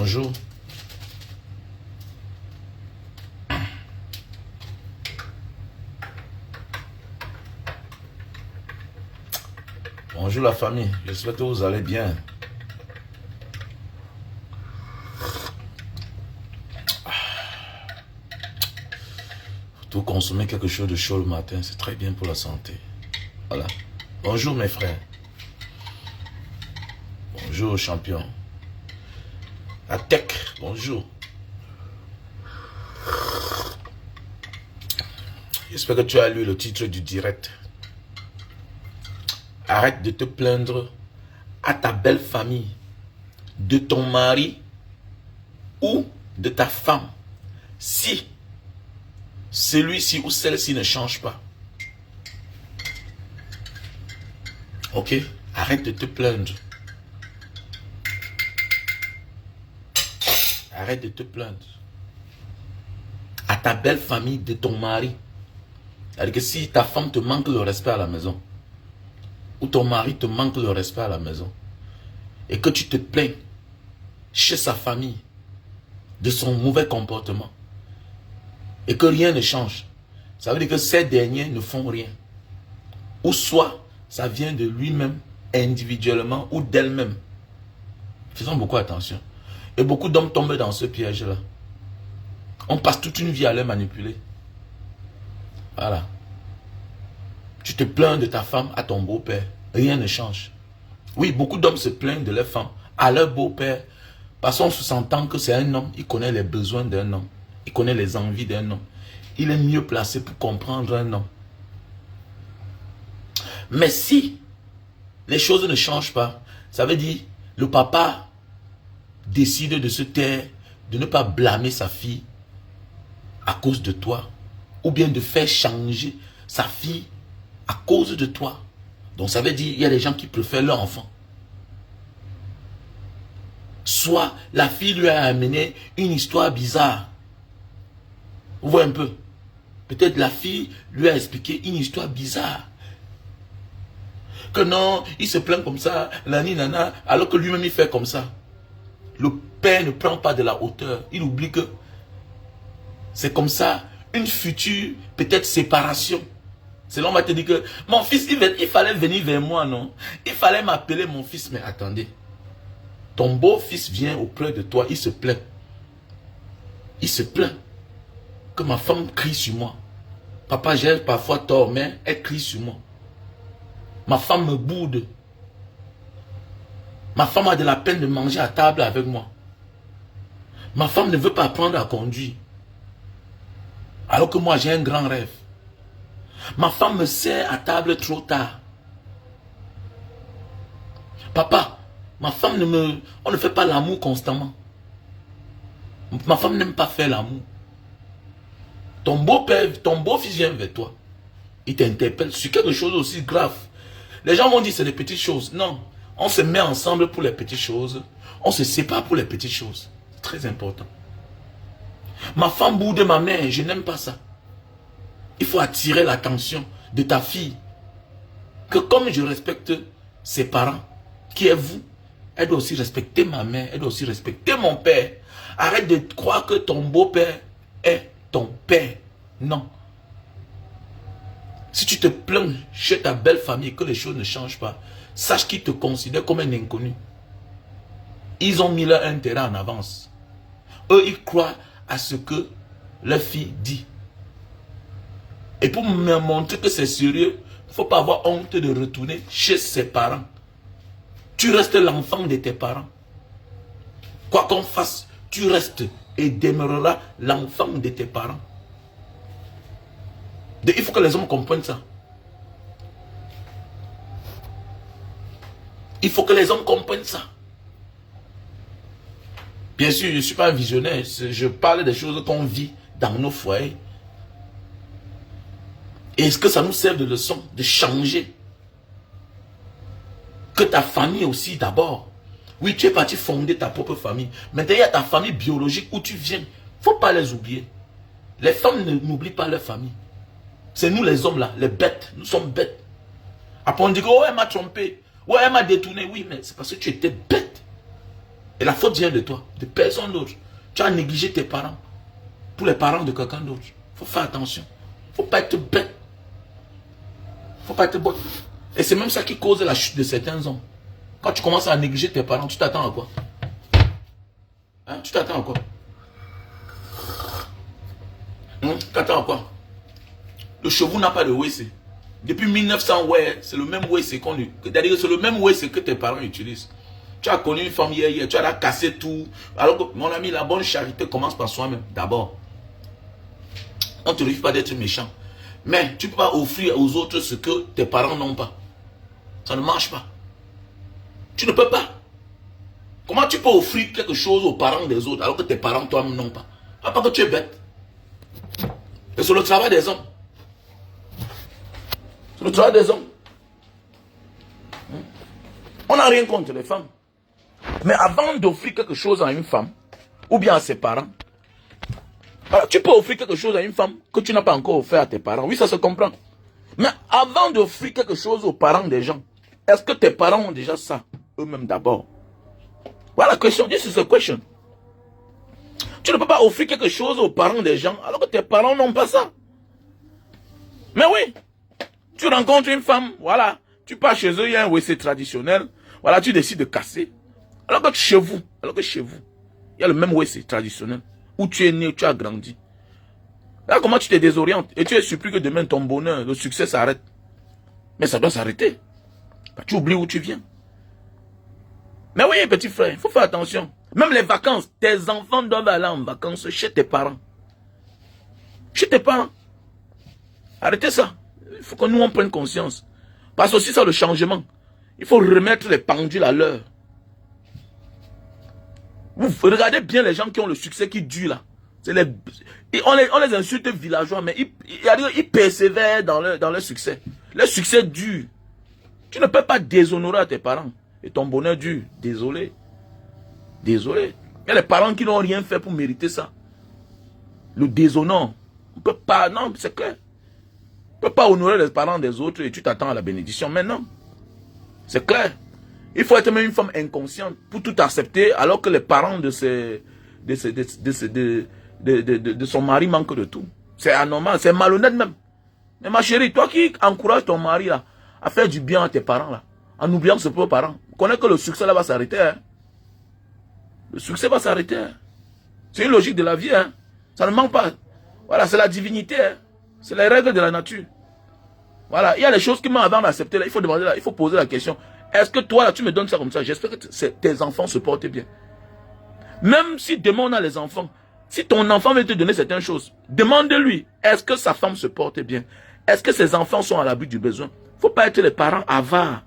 Bonjour. Bonjour la famille, j'espère que vous allez bien. Faut consommer quelque chose de chaud le matin, c'est très bien pour la santé. Voilà. Bonjour mes frères. Bonjour champion. La tech, bonjour. J'espère que tu as lu le titre du direct. Arrête de te plaindre à ta belle famille, de ton mari ou de ta femme. Si celui-ci ou celle-ci ne change pas. Ok? Arrête de te plaindre. Arrête de te plaindre. À ta belle famille de ton mari. C'est-à-dire que si ta femme te manque le respect à la maison, ou ton mari te manque le respect à la maison, et que tu te plains chez sa famille de son mauvais comportement, et que rien ne change, ça veut dire que ces derniers ne font rien. Ou soit, ça vient de lui-même, individuellement, ou d'elle-même. Faisons beaucoup attention. Et beaucoup d'hommes tombent dans ce piège-là. On passe toute une vie à les manipuler. Voilà. Tu te plains de ta femme à ton beau-père. Rien ne change. Oui, beaucoup d'hommes se plaignent de leur femme à leur beau-père. Parce qu'on se sentant que c'est un homme. Il connaît les besoins d'un homme. Il connaît les envies d'un homme. Il est mieux placé pour comprendre un homme. Mais si les choses ne changent pas, ça veut dire le papa décide de se taire, de ne pas blâmer sa fille à cause de toi, ou bien de faire changer sa fille à cause de toi. Donc ça veut dire il y a des gens qui préfèrent leur enfant. Soit la fille lui a amené une histoire bizarre. Vous voyez un peu. Peut-être la fille lui a expliqué une histoire bizarre. Que non, il se plaint comme ça, nani nana, alors que lui-même il fait comme ça. Le père ne prend pas de la hauteur. Il oublie que c'est comme ça, une future, peut-être séparation. C'est là on va te dire que mon fils, il fallait venir vers moi, non? Il fallait m'appeler mon fils. Mais attendez, ton beau-fils vient auprès de toi, il se plaint. Il se plaint que ma femme crie sur moi. Papa, j'ai parfois tort, mais elle crie sur moi. Ma femme me boude. Ma femme a de la peine de manger à table avec moi. Ma femme ne veut pas apprendre à conduire. Alors que moi, j'ai un grand rêve. Ma femme me sert à table trop tard. Papa, ma femme on ne fait pas l'amour constamment. Ma femme n'aime pas faire l'amour. Ton beau-père, ton beau-fils vient vers toi. Il t'interpelle sur quelque chose aussi grave. Les gens vont dire c'est des petites choses. Non. On se met ensemble pour les petites choses. On se sépare pour les petites choses. C'est très important. Ma femme boude ma mère, je n'aime pas ça. Il faut attirer l'attention de ta fille. Que comme je respecte ses parents, qui est vous, elle doit aussi respecter ma mère, elle doit aussi respecter mon père. Arrête de croire que ton beau-père est ton père. Non. Si tu te plains chez ta belle famille et que les choses ne changent pas, sache qu'ils te considèrent comme un inconnu. Ils ont mis leur intérêt en avance. Eux, ils croient à ce que leur fille dit. Et pour me montrer que c'est sérieux, il ne faut pas avoir honte de retourner chez ses parents. Tu restes l'enfant de tes parents. Quoi qu'on fasse, tu restes et demeureras l'enfant de tes parents. Il faut que les hommes comprennent ça. Il faut que les hommes comprennent ça. Bien sûr, je ne suis pas un visionnaire. Je parle des choses qu'on vit dans nos foyers. Et est-ce que ça nous sert de leçon de changer? Que ta famille aussi d'abord. Oui, tu es parti fonder ta propre famille. Maintenant, il y a ta famille biologique où tu viens. Il ne faut pas les oublier. Les femmes n'oublient pas leur famille. C'est nous les hommes là, les bêtes. Nous sommes bêtes. Après on dit que oh, elle m'a trompé. Ouais, elle m'a détourné. Oui, mais c'est parce que tu étais bête. Et la faute vient de toi, de personne d'autre. Tu as négligé tes parents pour les parents de quelqu'un d'autre. Il faut faire attention. Il ne faut pas être bête. Il ne faut pas être bête. Et c'est même ça qui cause la chute de certains hommes. Quand tu commences à négliger tes parents, tu t'attends à quoi? Hein? Tu t'attends à quoi? Tu t'attends à quoi? Le chevaux n'a pas de WC. Depuis 1900, ouais, c'est le même WC qu'on utilise. C'est-à-dire c'est le même WC que tes parents utilisent. Tu as connu une femme hier, tu as cassé tout. Alors que, mon ami, la bonne charité commence par soi-même, d'abord. On ne te refuse pas d'être méchant. Mais tu ne peux pas offrir aux autres ce que tes parents n'ont pas. Ça ne marche pas. Tu ne peux pas. Comment tu peux offrir quelque chose aux parents des autres alors que tes parents toi-même n'ont pas? Ah, parce que tu es bête. Et c'est le travail des hommes. C'est le travail des hommes. On n'a rien contre les femmes. Mais avant d'offrir quelque chose à une femme, ou bien à ses parents, alors, tu peux offrir quelque chose à une femme que tu n'as pas encore offert à tes parents. Oui, ça se comprend. Mais avant d'offrir quelque chose aux parents des gens, est-ce que tes parents ont déjà ça eux-mêmes d'abord? Voilà la question. This is the question. Tu ne peux pas offrir quelque chose aux parents des gens alors que tes parents n'ont pas ça. Mais oui, tu rencontres une femme, voilà, tu pars chez eux, il y a un WC traditionnel, voilà, tu décides de casser. Alors que chez vous, il y a le même WC traditionnel, où tu es né, où tu as grandi. Là, comment tu te désorientes? Et tu es surpris que demain, ton bonheur, le succès s'arrête. Mais ça doit s'arrêter. Tu oublies où tu viens. Mais oui, petit frère, il faut faire attention. Même les vacances, tes enfants doivent aller en vacances chez tes parents. Chez tes parents. Arrêtez ça. Il faut que nous, on prenne conscience. Parce que aussi ça, le changement. Il faut remettre les pendules à l'heure. Vous regardez bien les gens qui ont le succès qui dure là. On les insulte villageois, mais ils persévèrent dans leur succès. Le succès dure. Tu ne peux pas déshonorer à tes parents. Et ton bonheur dure. Désolé. Désolé. Il y a les parents qui n'ont rien fait pour mériter ça. Le déshonneur. On ne peut pas. Non, c'est clair. On ne peut pas honorer les parents des autres et tu t'attends à la bénédiction. Mais non. C'est clair. Il faut être même une femme inconsciente pour tout accepter alors que les parents de son mari manquent de tout. C'est anormal, c'est malhonnête même. Mais ma chérie, toi qui encourages ton mari là, à faire du bien à tes parents là, en oubliant ses propres parents, connais que le succès là va s'arrêter. Hein? Le succès va s'arrêter. Hein? C'est une logique de la vie. Hein? Ça ne manque pas. Voilà, c'est la divinité. Hein? C'est les règles de la nature. Voilà, il y a des choses qui m'ont avant d'accepter là. Il faut demander là, il faut poser la question. Est-ce que toi là, tu me donnes ça comme ça? J'espère que tes enfants se portent bien. Même si demain on a les enfants, si ton enfant veut te donner certaines choses, demande-lui, est-ce que sa femme se porte bien? Est-ce que ses enfants sont à l'abri du besoin? Il ne faut pas être les parents avares.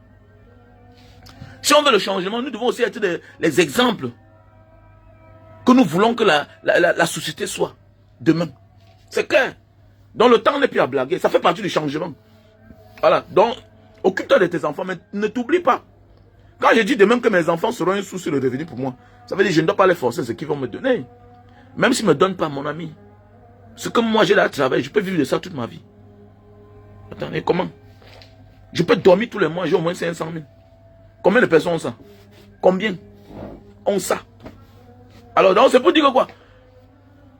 Si on veut le changement, nous devons aussi être les exemples que nous voulons que la société soit demain. C'est clair. Donc le temps n'est plus à blaguer. Ça fait partie du changement. Voilà. Donc, occupe-toi de tes enfants, mais ne t'oublie pas. Quand je dis demain que mes enfants seront un souci de revenu pour moi, ça veut dire que je ne dois pas les forcer ce qu'ils vont me donner. Même s'ils ne me donnent pas, mon ami. Ce que moi j'ai là à travailler, je peux vivre de ça toute ma vie. Attendez, comment? Je peux dormir tous les mois, j'ai au moins 500 000. Combien de personnes ont ça? Combien ont ça? Alors, donc c'est pour dire que quoi?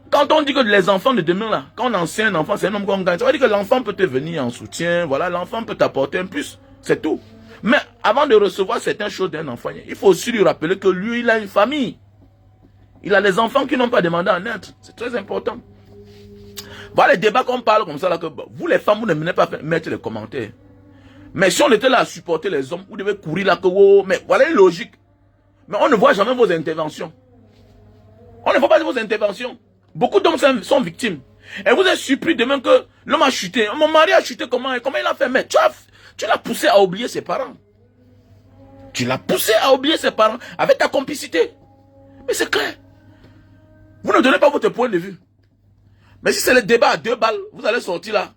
Quand on dit que les enfants de demain, là, quand on enseigne un enfant, c'est un homme qu'on gagne. Ça veut dire que l'enfant peut te venir en soutien, voilà, l'enfant peut t'apporter un plus, c'est tout. Mais avant de recevoir certaines choses d'un enfant, il faut aussi lui rappeler que lui, il a une famille. Il a des enfants qui n'ont pas demandé à naître. C'est très important. Voilà les débats qu'on parle comme ça, là, que vous les femmes, vous ne venez pas mettre les commentaires. Mais si on était là à supporter les hommes, vous devez courir là, que oh, mais voilà une logique. Mais on ne voit jamais vos interventions. On ne voit pas vos interventions. Beaucoup d'hommes sont victimes. Et vous êtes surpris demain que l'homme a chuté. Mon mari a chuté comment il a fait? Mais tu l'as poussé à oublier ses parents. Tu l'as poussé à oublier ses parents avec ta complicité. Mais c'est clair. Vous ne donnez pas votre point de vue. Mais si c'est le débat à 2 balles, vous allez sortir là.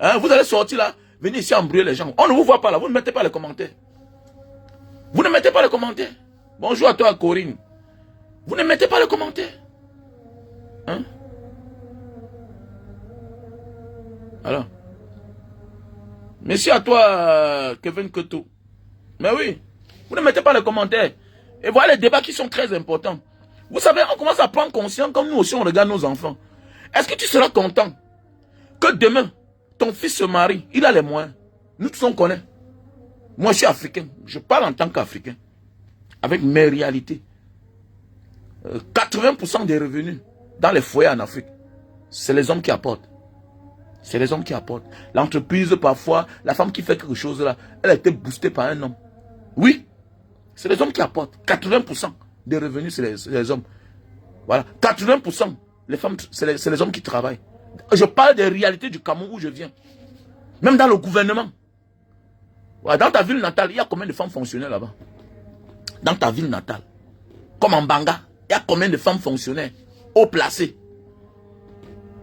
Hein, vous allez sortir là. Venez ici embrouiller les gens. On ne vous voit pas là. Vous ne mettez pas les commentaires. Vous ne mettez pas les commentaires. Bonjour à toi, Corinne. Vous ne mettez pas les commentaires. Hein? Alors. Merci à toi, Kevin Koto. Mais oui. Vous ne mettez pas les commentaires. Et voilà les débats qui sont très importants. Vous savez, on commence à prendre conscience comme nous aussi on regarde nos enfants. Est-ce que tu seras content que demain, ton fils se marie, il a les moyens. Nous tous on connaît. Moi je suis africain, je parle en tant qu'Africain. Avec mes réalités. 80% des revenus dans les foyers en Afrique, c'est les hommes qui apportent. C'est les hommes qui apportent. L'entreprise, parfois, la femme qui fait quelque chose là, elle a été boostée par un homme. Oui, c'est les hommes qui apportent. 80% des revenus, c'est les hommes. Voilà. 80%, les femmes, c'est les hommes qui travaillent. Je parle des réalités du Cameroun où je viens. Même dans le gouvernement. Voilà. Dans ta ville natale, il y a combien de femmes fonctionnaires là-bas? Dans ta ville natale. Comme en Banga, il y a combien de femmes fonctionnaires haut placées?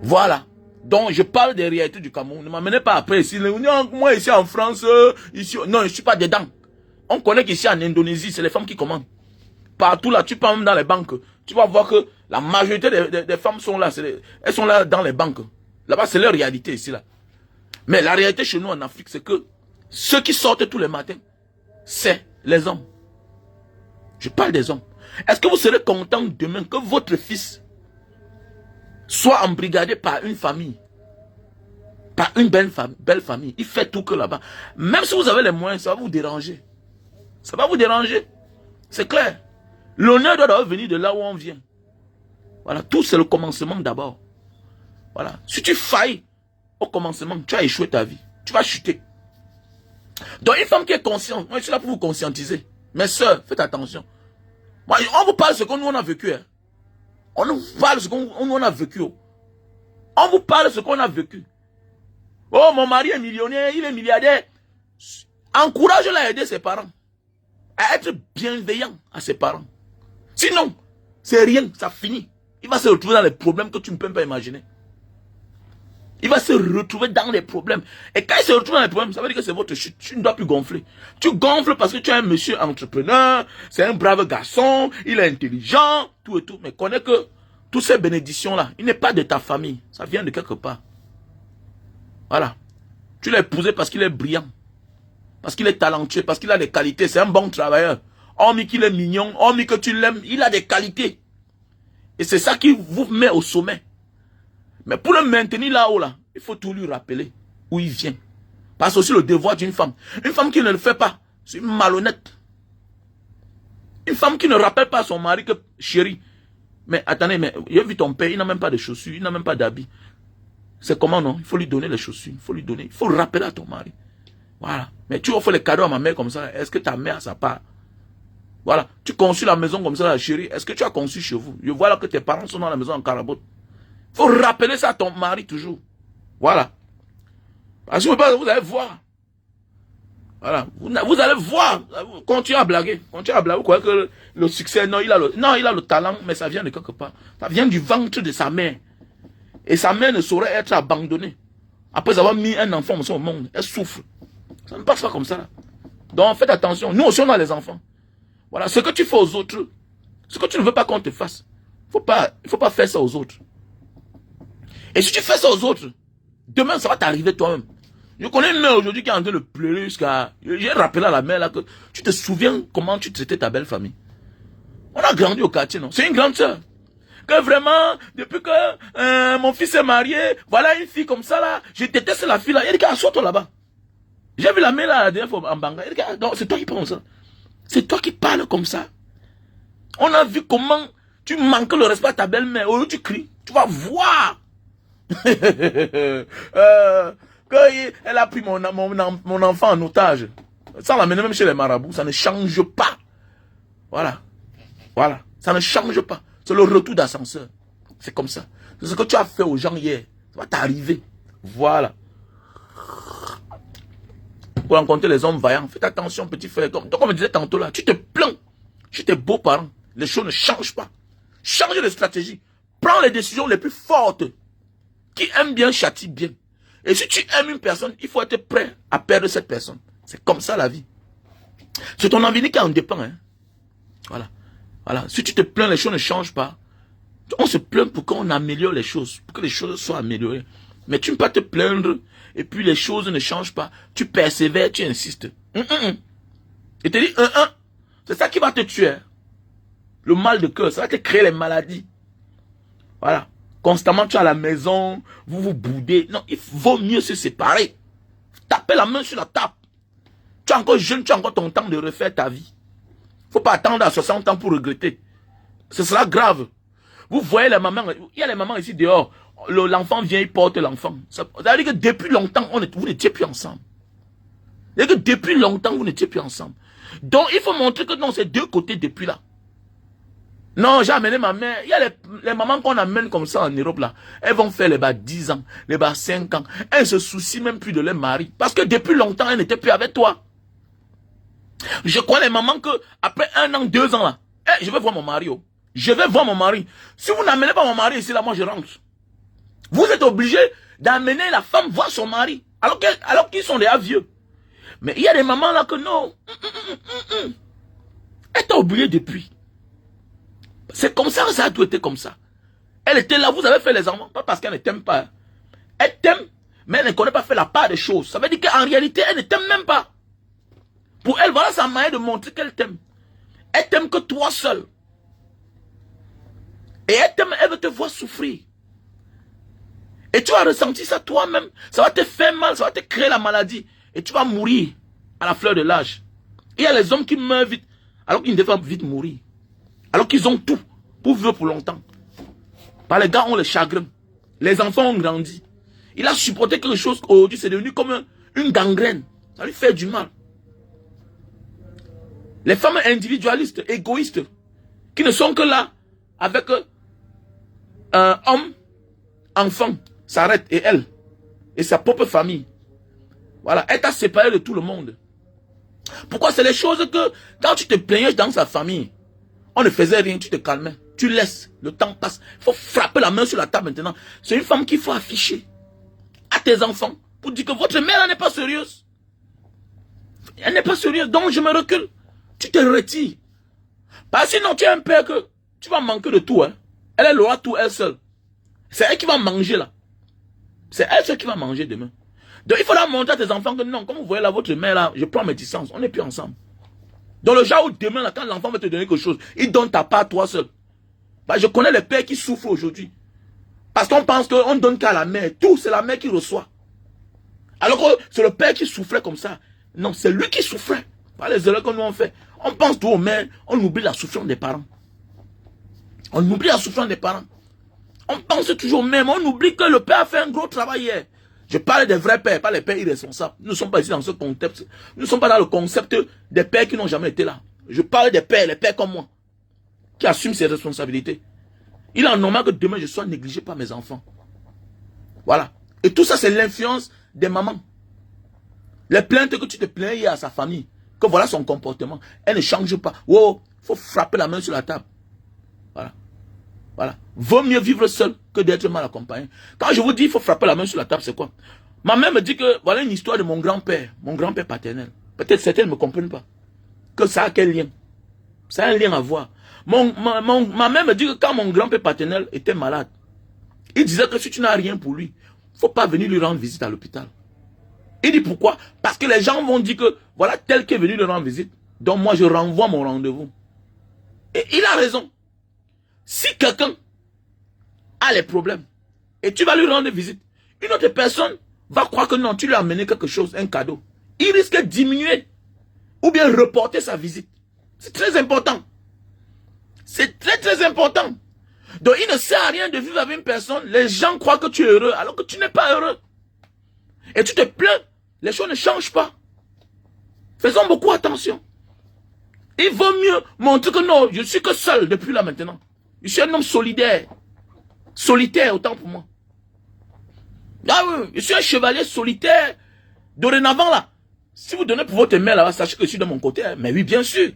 Voilà. Donc, je parle des réalités du Cameroun. Ne m'amenez pas après ici. Moi, ici en France, ici, non, je ne suis pas dedans. On connaît qu'ici en Indonésie, c'est les femmes qui commandent. Partout là, tu pars même dans les banques. Tu vas voir que la majorité des femmes sont là. Elles sont là dans les banques. Là-bas, c'est leur réalité ici là. Mais la réalité chez nous en Afrique, c'est que ceux qui sortent tous les matins, c'est les hommes. Je parle des hommes. Est-ce que vous serez content demain que votre fils soit embrigadé par une famille, par une belle famille? Il fait tout que là-bas. Même si vous avez les moyens, ça va vous déranger. Ça va vous déranger. C'est clair. L'honneur doit venir de là où on vient. Voilà. Tout c'est le commencement d'abord. Voilà. Si tu failles au commencement, tu as échoué ta vie. Tu vas chuter. Donc une femme qui est consciente, moi je suis là pour vous conscientiser. Mes soeurs, faites attention. Moi, on vous parle de ce que nous on a vécu. Hein. On nous parle de ce qu'on a vécu. On vous parle de ce qu'on a vécu. Oh, mon mari est millionnaire, il est milliardaire. Encourage-le à aider ses parents. À être bienveillant à ses parents. Sinon, c'est rien, ça finit. Il va se retrouver dans les problèmes que tu ne peux pas imaginer. Il va se retrouver dans les problèmes. Et quand il se retrouve dans les problèmes, ça veut dire que c'est votre chute. Tu ne dois plus gonfler. Tu gonfles parce que tu es un monsieur entrepreneur, c'est un brave garçon, il est intelligent, tout et tout. Mais connais que toutes ces bénédictions-là, il n'est pas de ta famille. Ça vient de quelque part. Voilà. Tu l'as épousé parce qu'il est brillant. Parce qu'il est talentueux, parce qu'il a des qualités. C'est un bon travailleur. Hormis qu'il est mignon, hormis que tu l'aimes, il a des qualités. Et c'est ça qui vous met au sommet. Mais pour le maintenir là-haut, là, il faut tout lui rappeler où il vient. Parce que c'est aussi le devoir d'une femme. Une femme qui ne le fait pas, c'est une malhonnête. Une femme qui ne rappelle pas à son mari que, chérie, mais attendez, mais j'ai vu ton père, il n'a même pas de chaussures, il n'a même pas d'habits. C'est comment non? Il faut lui donner les chaussures, il faut lui donner, il faut le rappeler à ton mari. Voilà. Mais tu offres les cadeaux à ma mère comme ça, est-ce que ta mère a sa part? Voilà. Tu conçus la maison comme ça, la chérie, est-ce que tu as conçu chez vous? Je vois là que tes parents sont dans la maison en carabote. Il faut rappeler ça à ton mari toujours. Voilà. Parce que vous allez voir. Voilà. Vous allez voir. Continuez à blaguer. Continuez à blaguer. Vous croyez que le succès, non, il a le talent, mais ça vient de quelque part. Ça vient du ventre de sa mère. Et sa mère ne saurait être abandonnée. Après avoir mis un enfant au monde, elle souffre. Ça ne passe pas comme ça. Là. Donc faites attention. Nous aussi on a les enfants. Voilà. Ce que tu fais aux autres, ce que tu ne veux pas qu'on te fasse, il ne faut pas faire ça aux autres. Et si tu fais ça aux autres, demain ça va t'arriver toi-même. Je connais une mère aujourd'hui qui est en train de pleurer jusqu'à... J'ai rappelé à la mère là que tu te souviens comment tu traitais ta belle famille. On a grandi au quartier, non? C'est une grande sœur. Que vraiment, depuis que mon fils est marié, voilà une fille comme ça là, je déteste la fille là. Il dit assois-toi là-bas. J'ai vu la mère là la dernière fois en Banga. Il dit non, c'est toi qui parles comme ça. C'est toi qui parles comme ça. On a vu comment tu manques le respect à ta belle-mère. Au lieu tu cries, tu vas voir. Elle a pris mon enfant en otage. Ça l'amène même chez les marabouts. Ça ne change pas. Voilà. Voilà. Ça ne change pas. C'est le retour d'ascenseur. C'est comme ça. C'est ce que tu as fait aux gens hier. Ça va t'arriver. Voilà. Pour rencontrer les hommes vaillants, faites attention, petit frère. Donc, comme je disais tantôt là, tu te plains chez tes beaux-parents. Les choses ne changent pas. Change de stratégie. Prends les décisions les plus fortes. Qui aime bien, châtie bien. Et si tu aimes une personne, il faut être prêt à perdre cette personne. C'est comme ça la vie. C'est ton avenir qui en dépend. Hein. Voilà. Voilà. Si tu te plains, les choses ne changent pas. On se plaint pour qu'on améliore les choses. Pour que les choses soient améliorées. Mais tu ne peux pas te plaindre et puis les choses ne changent pas. Tu persévères, tu insistes. Et te dis, c'est ça qui va te tuer. Le mal de cœur, ça va te créer les maladies. Voilà. Constamment, tu es à la maison, vous vous boudez. Non, il vaut mieux se séparer. Taper la main sur la table. Tu es encore jeune, tu as encore ton temps de refaire ta vie. Il ne faut pas attendre à 60 ans pour regretter. Ce sera grave. Vous voyez les mamans, il y a les mamans ici dehors. L'enfant vient, il porte l'enfant. Ça veut dire que depuis longtemps, vous n'étiez plus ensemble. C'est-à-dire que depuis longtemps, vous n'étiez plus ensemble. Donc, il faut montrer que non, c'est deux côtés depuis là. Non, j'ai amené ma mère. Il y a les mamans qu'on amène comme ça en Europe là. Elles vont faire les bas 10 ans, les bas 5 ans. Elles se soucient même plus de leur mari. Parce que depuis longtemps, elles n'étaient plus avec toi. Je crois les mamans que après 1 an, 2 ans là, je vais voir mon mari. Oh. Je vais voir mon mari. Si vous n'amenez pas mon mari ici là, moi je rentre. Vous êtes obligé d'amener la femme voir son mari. Alors qu'ils sont déjà vieux. Mais il y a des mamans là que non. Elle t'a oublié depuis. C'est comme ça, ça a tout été comme ça. Elle était là, vous avez fait les enfants, pas parce qu'elle ne t'aime pas. Elle t'aime, mais elle ne connaît pas faire la part des choses. Ça veut dire qu'en réalité, elle ne t'aime même pas. Pour elle, voilà sa manière de montrer qu'elle t'aime. Elle t'aime que toi seul. Et elle t'aime, elle veut te voir souffrir. Et tu vas ressentir ça toi-même. Ça va te faire mal, ça va te créer la maladie. Et tu vas mourir à la fleur de l'âge. Il y a les hommes qui meurent vite, alors qu'ils ne devraient pas vite mourir. Alors qu'ils ont tout pour vivre pour longtemps. Par les gars ont le chagrin. Les enfants ont grandi. Il a supporté quelque chose qu'aujourd'hui c'est devenu comme une gangrène. Ça lui fait du mal. Les femmes individualistes, égoïstes, qui ne sont que là avec un homme, enfant, s'arrête et elle, et sa propre famille. Voilà, elle t'a séparé de tout le monde. Pourquoi? C'est les choses que, quand tu te plaignais dans sa famille, on ne faisait rien, tu te calmais. Tu laisses, le temps passe. Il faut frapper la main sur la table maintenant. C'est une femme qu'il faut afficher à tes enfants pour dire que votre mère n'est pas sérieuse. Elle n'est pas sérieuse, donc je me recule. Tu te retires. Parce que sinon, tu es un père que tu vas manquer de tout. Hein. Elle aura tout elle seule. C'est elle qui va manger là. C'est elle seule qui va manger demain. Donc il faudra montrer à tes enfants que non, comme vous voyez là, votre mère là, je prends mes distances, on n'est plus ensemble. Dans le genre où demain, là, quand l'enfant va te donner quelque chose, il donne ta part toi seul. Bah, je connais les pères qui souffrent aujourd'hui. Parce qu'on pense qu'on ne donne qu'à la mère. Tout, c'est la mère qui reçoit. Alors que c'est le père qui souffrait comme ça. Non, c'est lui qui souffrait. Pas les erreurs que nous on fait. On pense tout aux mères, on oublie la souffrance des parents. On oublie la souffrance des parents. On pense toujours même, on oublie que le père a fait un gros travail hier. Je parle des vrais pères, pas les pères irresponsables. Nous ne sommes pas ici dans ce concept. Nous ne sommes pas dans le concept des pères qui n'ont jamais été là. Je parle des pères, les pères comme moi, qui assument ses responsabilités. Il est normal que demain je sois négligé par mes enfants. Voilà. Et tout ça, c'est l'influence des mamans. Les plaintes que tu te plains hier à sa famille, que voilà son comportement, elle ne change pas. Oh, il faut frapper la main sur la table. Voilà. Voilà. Vaut mieux vivre seul que d'être mal accompagné. Quand je vous dis il faut frapper la main sur la table, c'est quoi? Ma mère me dit que voilà une histoire de mon grand-père paternel. Peut-être certains ne me comprennent pas. Que ça a quel lien? Ça a un lien à voir. Ma mère me dit que quand mon grand-père paternel était malade, il disait que si tu n'as rien pour lui, il ne faut pas venir lui rendre visite à l'hôpital. Il dit pourquoi? Parce que les gens vont dire que voilà tel qui est venu lui rendre visite. Donc moi je renvoie mon rendez-vous. Et il a raison. Si quelqu'un a les problèmes et tu vas lui rendre visite, une autre personne va croire que non, tu lui as amené quelque chose, un cadeau. Il risque de diminuer ou bien reporter sa visite. C'est très important. C'est très très important. Donc il ne sert à rien de vivre avec une personne, les gens croient que tu es heureux alors que tu n'es pas heureux. Et tu te plains, les choses ne changent pas. Faisons beaucoup attention. Il vaut mieux montrer que non, je suis que seul depuis là maintenant. Je suis un homme solidaire. Solitaire autant pour moi. Ah oui, je suis un chevalier solitaire. Dorénavant là, si vous donnez pour votre mère là, sachez que je suis de mon côté. Hein. Mais oui, bien sûr.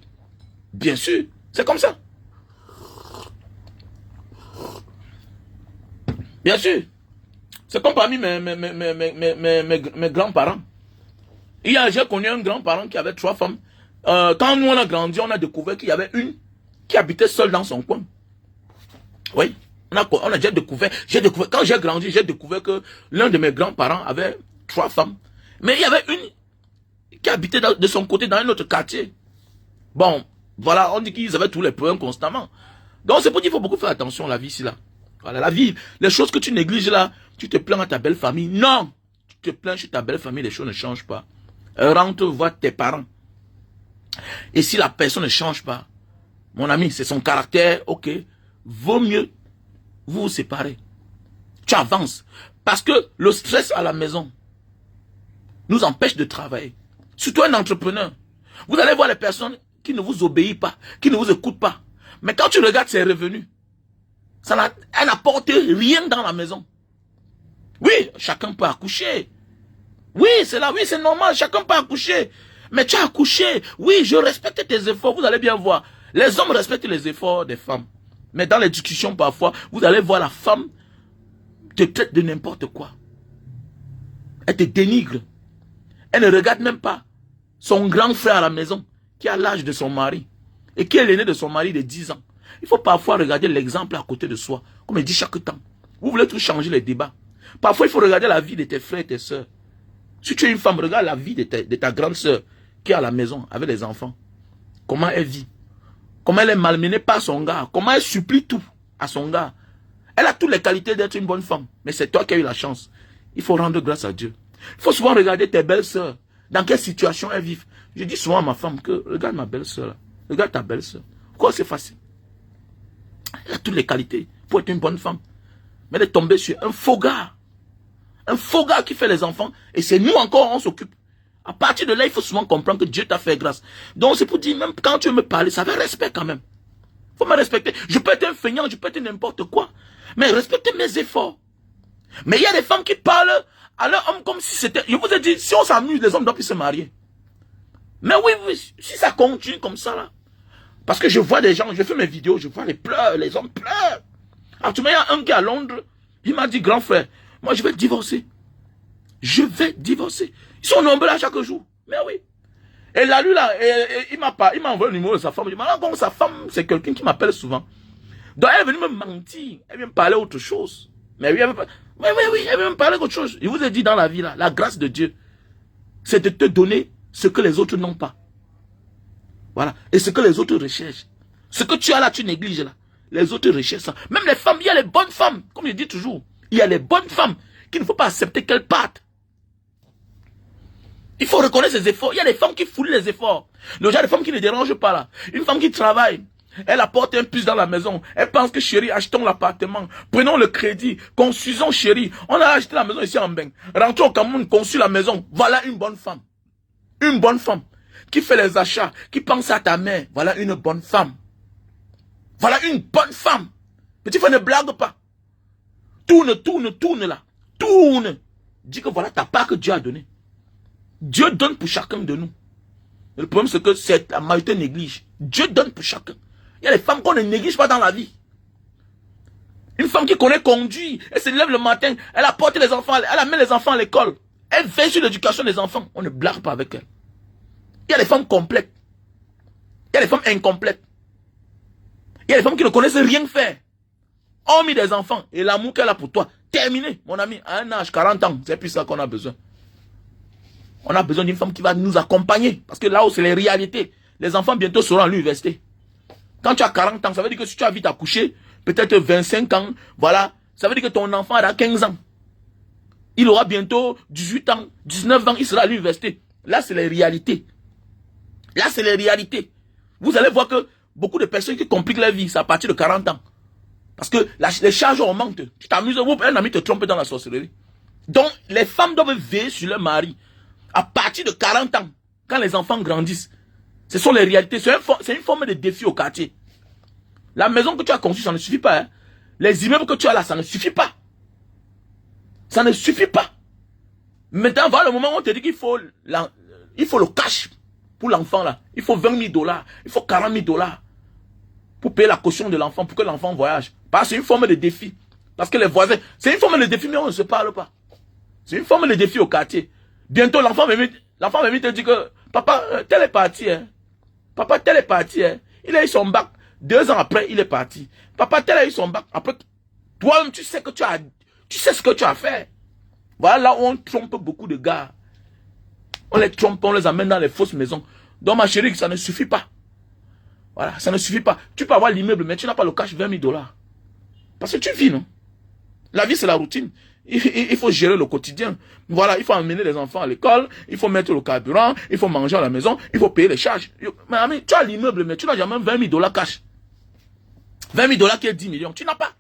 Bien sûr. C'est comme ça. Bien sûr. C'est comme parmi mes grands-parents. J'ai connu un grand-parent qui avait 3 femmes. Quand nous on a grandi, on a découvert qu'il y avait une qui habitait seule dans son coin. Oui, on a déjà découvert. Quand j'ai grandi, j'ai découvert que l'un de mes grands-parents avait 3 femmes. Mais il y avait une qui habitait de son côté dans un autre quartier. Bon, Voilà, on dit qu'ils avaient tous les problèmes constamment. Donc c'est pour dire qu'il faut beaucoup faire attention à la vie ici là. Voilà, la vie, les choses que tu négliges là, tu te plains à ta belle famille. Non, tu te plains chez ta belle famille, les choses ne changent pas. Rentre voir tes parents. Et si la personne ne change pas, mon ami, c'est son caractère, ok, vaut mieux vous vous séparer. Tu avances. Parce que le stress à la maison nous empêche de travailler. Surtout un entrepreneur. Vous allez voir les personnes qui ne vous obéissent pas, qui ne vous écoutent pas. Mais quand tu regardes ses revenus, elle n'apporte rien dans la maison. Oui, chacun peut accoucher. Oui, c'est là, oui, c'est normal, chacun peut accoucher. Mais tu as accouché. Oui, je respecte tes efforts, vous allez bien voir. Les hommes respectent les efforts des femmes. Mais dans les discussions, parfois, vous allez voir la femme te traite de n'importe quoi. Elle te dénigre. Elle ne regarde même pas son grand frère à la maison, qui a l'âge de son mari, et qui est l'aîné de son mari de 10 ans. Il faut parfois regarder l'exemple à côté de soi, comme il dit chaque temps. Vous voulez tout changer les débats. Parfois, il faut regarder la vie de tes frères et tes soeurs. Si tu es une femme, regarde la vie de ta grande soeur qui est à la maison avec les enfants. Comment elle vit. Comment elle est malmenée par son gars. Comment elle supplie tout à son gars. Elle a toutes les qualités d'être une bonne femme. Mais c'est toi qui as eu la chance. Il faut rendre grâce à Dieu. Il faut souvent regarder tes belles soeurs. Dans quelle situation elles vivent. Je dis souvent à ma femme que regarde ma belle soeur. Regarde ta belle soeur. Pourquoi c'est facile? Elle a toutes les qualités pour être une bonne femme. Mais elle est tombée sur un faux gars. Un faux gars qui fait les enfants. Et c'est nous encore, on s'occupe. À partir de là, il faut souvent comprendre que Dieu t'a fait grâce. Donc c'est pour dire, même quand tu veux me parler, ça va respect quand même. Il faut me respecter. Je peux être un feignant, je peux être n'importe quoi. Mais respectez mes efforts. Mais il y a des femmes qui parlent à leur homme comme si c'était... Je vous ai dit, si on s'amuse, les hommes doivent plus se marier. Mais oui, oui, si ça continue comme ça là. Parce que je vois des gens, je fais mes vidéos, je vois les pleurs, les hommes pleurent. Actuellement, il y a un gars à Londres, il m'a dit, grand frère, moi je vais divorcer. Je vais divorcer. Ils sont nombreux là chaque jour. Mais oui. Et là, lui là, il m'a envoyé le numéro de sa femme. Il m'a dit, bon, sa femme, c'est quelqu'un qui m'appelle souvent. Donc elle est venue me mentir. Elle vient me parler autre chose. Mais oui, elle vient me parler autre chose. Je vous ai dit dans la vie là, la grâce de Dieu, c'est de te donner ce que les autres n'ont pas. Voilà. Et ce que les autres recherchent. Ce que tu as là, tu négliges là. Les autres recherchent ça. Même les femmes, il y a les bonnes femmes. Comme je dis toujours, il y a les bonnes femmes qu'il ne faut pas accepter qu'elles partent. Il faut reconnaître ses efforts. Il y a des femmes qui foulent les efforts. Le genre de femmes qui ne dérangent pas là. Une femme qui travaille. Elle apporte un plus dans la maison. Elle pense que chérie, achetons l'appartement. Prenons le crédit. Construisons chérie. On a acheté la maison ici en Beng. Rentrons au Cameroun, construit la maison. Voilà une bonne femme. Une bonne femme. Qui fait les achats. Qui pense à ta mère. Voilà une bonne femme. Voilà une bonne femme. Petit frère, ne blague pas. Tourne là. Tourne. Dis que voilà ta part que Dieu a donnée. Dieu donne pour chacun de nous. Le problème c'est que la majorité néglige. Dieu donne pour chacun. Il y a des femmes qu'on ne néglige pas dans la vie. Une femme qui connaît conduire, elle se lève le matin, elle apporte les enfants, elle amène les enfants à l'école. Elle veille sur l'éducation des enfants. On ne blague pas avec elle. Il y a des femmes complètes. Il y a des femmes incomplètes. Il y a des femmes qui ne connaissent rien faire. On mis des enfants et l'amour qu'elle a pour toi. Terminé, mon ami, à un âge, 40 ans, c'est plus ça qu'on a besoin. On a besoin d'une femme qui va nous accompagner. Parce que là-haut, c'est les réalités. Les enfants bientôt seront à l'université. Quand tu as 40 ans, ça veut dire que si tu as vite accouché, peut-être 25 ans, voilà, ça veut dire que ton enfant a 15 ans. Il aura bientôt 18 ans, 19 ans, il sera à l'université. Là, c'est les réalités. Là, c'est les réalités. Vous allez voir que beaucoup de personnes qui compliquent leur vie, c'est à partir de 40 ans. Parce que les charges augmentent. Tu t'amuses, un ami te trompe dans la sorcellerie. Donc, les femmes doivent veiller sur leur mari. À partir de 40 ans, quand les enfants grandissent, ce sont les réalités. C'est une forme de défi au quartier. La maison que tu as conçue, ça ne suffit pas. Hein. Les immeubles que tu as là, ça ne suffit pas. Ça ne suffit pas. Maintenant, voilà le moment où on te dit qu'il faut, le cash pour l'enfant là. Il faut 20 000 $. Il faut 40 000 $ pour payer la caution de l'enfant, pour que l'enfant voyage. Parce que c'est une forme de défi. Parce que les voisins, c'est une forme de défi, mais on ne se parle pas. C'est une forme de défi au quartier. Bientôt, l'enfant va venir te dire que papa, tel est parti. Hein. Papa, tel est parti. Hein. Il a eu son bac. 2 ans après, il est parti. Papa, tel a eu son bac. Après, toi-même, tu sais ce que tu as fait. Voilà là où on trompe beaucoup de gars. On les trompe, on les amène dans les fausses maisons. Donc, ma chérie, ça ne suffit pas. Voilà, ça ne suffit pas. Tu peux avoir l'immeuble, mais tu n'as pas le cash 20 000 dollars. Parce que tu vis, non? La vie, c'est la routine. Il faut gérer le quotidien. Voilà, il faut emmener les enfants à l'école, il faut mettre le carburant, il faut manger à la maison, il faut payer les charges. Mais ami, tu as l'immeuble, mais tu n'as jamais 20 000 dollars cash. 20 000 dollars qui est 10 millions. Tu n'as pas.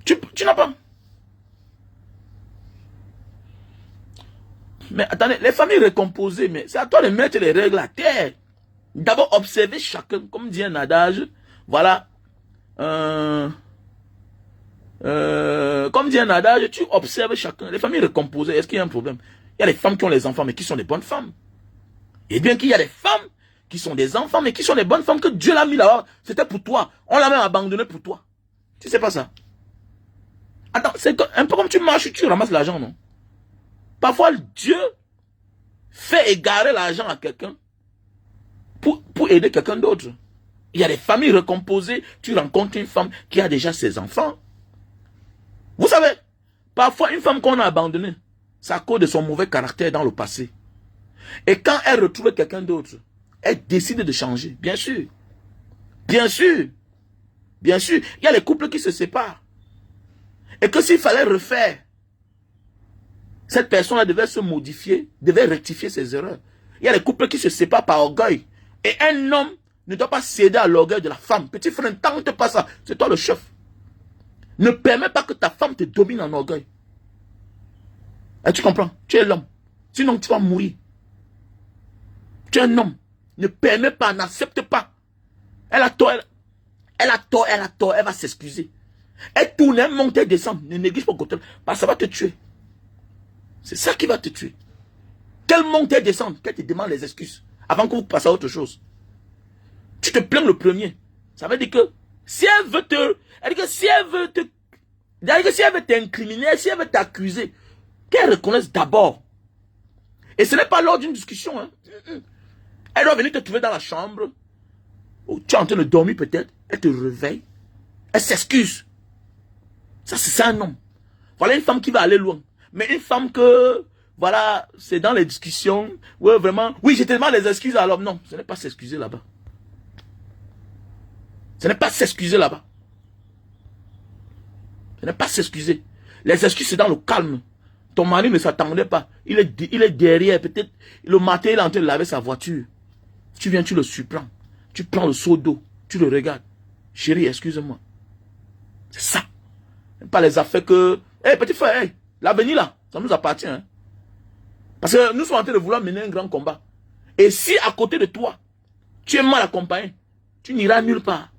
Tu n'as pas. Mais attendez, les familles récomposées, mais c'est à toi de mettre les règles à terre. D'abord, observer chacun, comme dit un adage. Voilà. Comme dit un adage, tu observes chacun. Les familles récomposées, est-ce qu'il y a un problème? Il y a des femmes qui ont les enfants, mais qui sont des bonnes femmes. Et bien qu'il y a des femmes qui sont des enfants, mais qui sont des bonnes femmes que Dieu l'a mis là-bas. C'était pour toi. On l'a même abandonné pour toi. Tu sais pas ça? Attends, c'est un peu comme tu marches, tu ramasses l'argent, non? Parfois, Dieu fait égarer l'argent à quelqu'un pour aider quelqu'un d'autre. Il y a des familles recomposées. Tu rencontres une femme qui a déjà ses enfants. Vous savez, parfois, une femme qu'on a abandonnée, c'est à cause de son mauvais caractère dans le passé. Et quand elle retrouve quelqu'un d'autre, elle décide de changer. Bien sûr. Bien sûr. Bien sûr. Il y a les couples qui se séparent. Et que s'il fallait refaire, cette personne-là devait se modifier, devait rectifier ses erreurs. Il y a des couples qui se séparent par orgueil. Et un homme ne doit pas céder à l'orgueil de la femme. Petit frère, ne tente pas ça. C'est toi le chef. Ne permets pas que ta femme te domine en orgueil. Et tu comprends? Tu es l'homme. Sinon, tu vas mourir. Tu es un homme. Ne permets pas, n'accepte pas. Elle a tort, elle a tort, elle a tort, elle va s'excuser. Elle tourne, elle monte, elle descend. Ne néglige pas côté. Parce que ça va te tuer. C'est ça qui va te tuer. Qu'elle monte, elle descend, qu'elle te demande les excuses. Avant que vous passiez à autre chose. Tu te plains le premier. Ça veut dire que si elle veut te... Elle dit que si elle veut te... Elle dit que si elle veut t'incriminer, si elle veut t'accuser, qu'elle reconnaisse d'abord. Et ce n'est pas lors d'une discussion. Hein. Elle doit venir te trouver dans la chambre. Où tu es en train de dormir peut-être. Elle te réveille. Elle s'excuse. Ça, c'est ça un homme. Voilà une femme qui va aller loin. Mais une femme que... Voilà, c'est dans les discussions. Ouais, vraiment. Oui, je te demande les excuses à l'homme. Non, ce n'est pas s'excuser là-bas. Ce n'est pas s'excuser là-bas. Ce n'est pas s'excuser. Les excuses, c'est dans le calme. Ton mari ne s'attendait pas. Il est derrière. Peut-être le matin, il est en train de laver sa voiture. Tu viens, tu le surprends. Tu prends le seau d'eau. Tu le regardes. Chérie, excuse-moi. C'est ça. Pas les affaires que... Hé, petit frère, hey, l'avenir là, ça nous appartient. Hein? Parce que nous sommes en train de vouloir mener un grand combat. Et si à côté de toi, tu es mal accompagné, tu n'iras nulle part.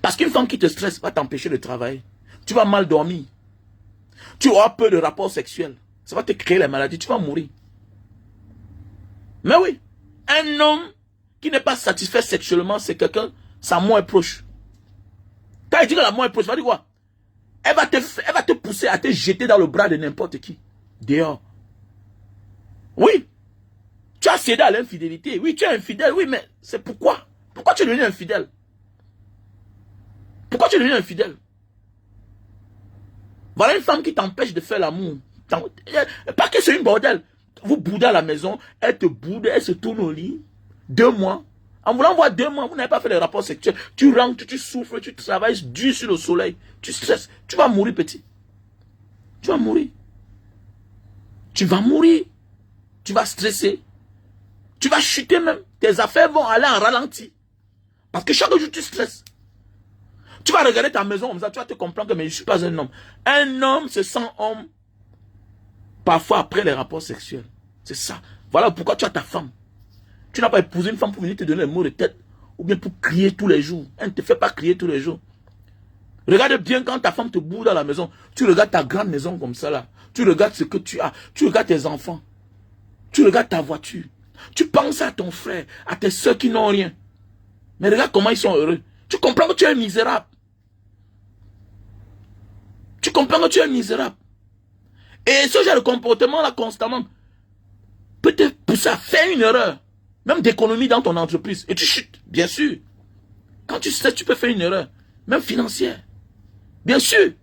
Parce qu'une femme qui te stresse va t'empêcher de travailler. Tu vas mal dormir. Tu auras peur de rapports sexuels. Ça va te créer la maladie. Tu vas mourir. Mais oui, un homme qui n'est pas satisfait sexuellement, c'est quelqu'un, sa mort est proche. Quand il dit que la mort est proche, ça va dire quoi? Elle va te pousser à te jeter dans le bras de n'importe qui. Dehors. Oui. Tu as cédé à l'infidélité. Oui, tu es infidèle. Oui, mais c'est pourquoi? Pourquoi tu es devenu infidèle? Pourquoi tu es devenu infidèle? Voilà une femme qui t'empêche de faire l'amour. Pas que c'est une bordel. Vous boudez à la maison, elle te boude, elle se tourne au lit. 2 mois. En voulant voir 2 mois, vous n'avez pas fait les rapports sexuels. Tu rentres, tu souffres, tu travailles dur sur le soleil. Tu stresses. Tu vas mourir, petit. Tu vas mourir. Tu vas mourir. Tu vas stresser. Tu vas chuter même. Tes affaires vont aller en ralenti. Parce que chaque jour, tu stresses. Tu vas regarder ta maison comme ça, tu vas te comprendre que mais je ne suis pas un homme. Un homme se sent homme parfois après les rapports sexuels. C'est ça. Voilà pourquoi tu as ta femme. Tu n'as pas épousé une femme pour venir te donner les mots de tête ou bien pour crier tous les jours. Elle ne te fait pas crier tous les jours. Regarde bien quand ta femme te bourre dans la maison. Tu regardes ta grande maison comme ça là. Tu regardes ce que tu as. Tu regardes tes enfants. Tu regardes ta voiture. Tu penses à ton frère, à tes soeurs qui n'ont rien. Mais regarde comment ils sont heureux. Tu comprends que tu es misérable. Tu comprends que tu es misérable. Et ce genre de comportement là constamment peut te pousser à faire une erreur. Même d'économie dans ton entreprise. Et tu chutes, bien sûr. Quand tu sais, tu peux faire une erreur. Même financière. Bien sûr. Il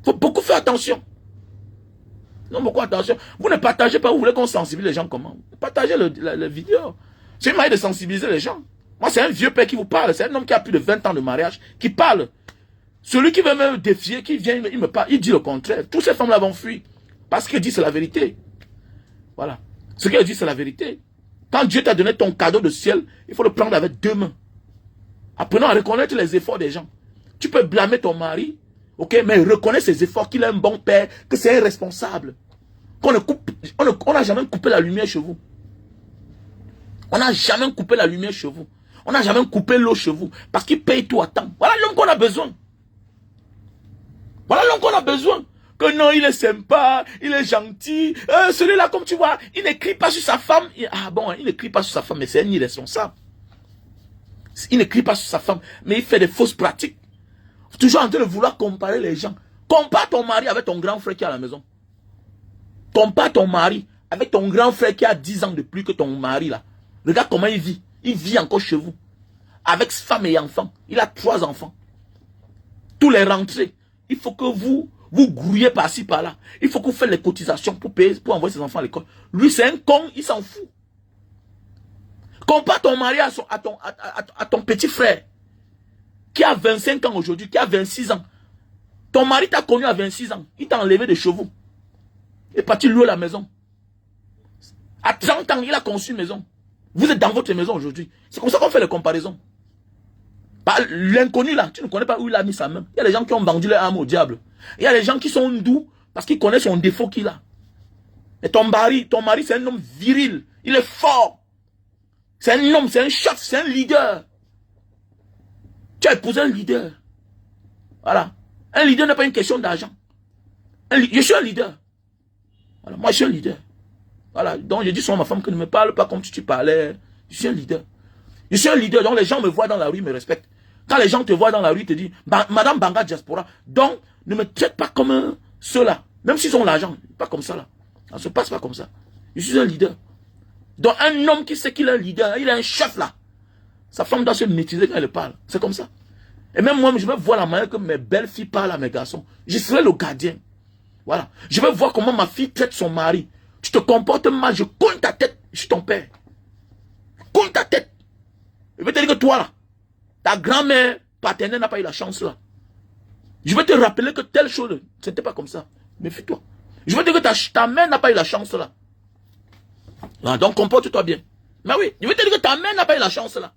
faut beaucoup faire attention. Non, beaucoup attention. Vous ne partagez pas, vous voulez qu'on sensibilise les gens comment? Partagez la vidéo. C'est une manière de sensibiliser les gens. Moi, c'est un vieux père qui vous parle. C'est un homme qui a plus de 20 ans de mariage qui parle. Celui qui veut me défier, qui vient, il me parle, il dit le contraire. Toutes ces femmes-là vont fuir. Parce qu'il dit c'est la vérité. Voilà. Ce qu'il dit c'est la vérité. Quand Dieu t'a donné ton cadeau de ciel, il faut le prendre avec deux mains. Apprenons à reconnaître les efforts des gens. Tu peux blâmer ton mari, ok, mais reconnais ses efforts, qu'il est un bon père, que c'est un responsable. On n'a jamais coupé la lumière chez vous. On n'a jamais coupé la lumière chez vous. On n'a jamais coupé l'eau chez vous. Parce qu'il paye tout à temps. Voilà l'homme qu'on a besoin. Voilà l'homme qu'on a besoin. Que non, il est sympa, il est gentil. Celui-là, comme tu vois, il n'écrit pas sur sa femme. Ah bon, il n'écrit pas sur sa femme, mais c'est un irresponsable. Il n'écrit pas sur sa femme, mais il fait des fausses pratiques. Toujours en train de vouloir comparer les gens. Compare ton mari avec ton grand frère qui est à la maison. Compare ton mari avec ton grand frère qui a 10 ans de plus que ton mari là. Regarde comment il vit. Il vit encore chez vous. Avec femme et enfants. Il a 3 enfants. Tous les rentrées. Il faut que vous grouillez par-ci, par-là. Il faut que vous faites les cotisations pour payer, pour envoyer ses enfants à l'école. Lui, c'est un con, il s'en fout. Compare ton mari à ton petit frère. Qui a 25 ans aujourd'hui, qui a 26 ans. Ton mari t'a connu à 26 ans. Il t'a enlevé des chevaux. Il est parti louer la maison. À 30 ans, il a conçu une maison. Vous êtes dans votre maison aujourd'hui. C'est comme ça qu'on fait les comparaisons. L'inconnu là, tu ne connais pas où il a mis sa main. Il y a des gens qui ont vendu leur âme au diable. Il y a des gens qui sont doux parce qu'ils connaissent son défaut qu'il a. Et ton mari c'est un homme viril. Il est fort. C'est un homme, c'est un chef, c'est un leader. Tu as épousé un leader. Voilà. Un leader n'est pas une question d'argent. Je suis un leader. Voilà. Moi, je suis un leader. Voilà. Donc, je dis souvent à ma femme que ne me parle pas comme tu parlais. Je suis un leader. Je suis un leader. Donc, les gens me voient dans la rue, ils me respectent. Quand les gens te voient dans la rue, ils te disent, Madame Banga Diaspora. Donc, ne me traite pas comme ceux-là. Même s'ils ont l'argent. Pas comme ça, là. Ça ne se passe pas comme ça. Je suis un leader. Donc, un homme qui sait qu'il est un leader, il est un chef, là. Sa femme doit se maîtriser quand elle parle. C'est comme ça. Et même moi, je vais voir la manière que mes belles filles parlent à mes garçons. Je serai le gardien. Voilà. Je vais voir comment ma fille traite son mari. Tu te comportes mal, je cogne ta tête. Je suis ton père. Cogne ta tête. Je vais te dire que toi, là, ta grand-mère paternelle n'a pas eu la chance, là. Je vais te rappeler que telle chose, ce n'était pas comme ça. Méfie-toi. Je vais te dire que ta mère n'a pas eu la chance, là. Ah, donc, comporte-toi bien. Mais oui, je vais te dire que ta mère n'a pas eu la chance, là.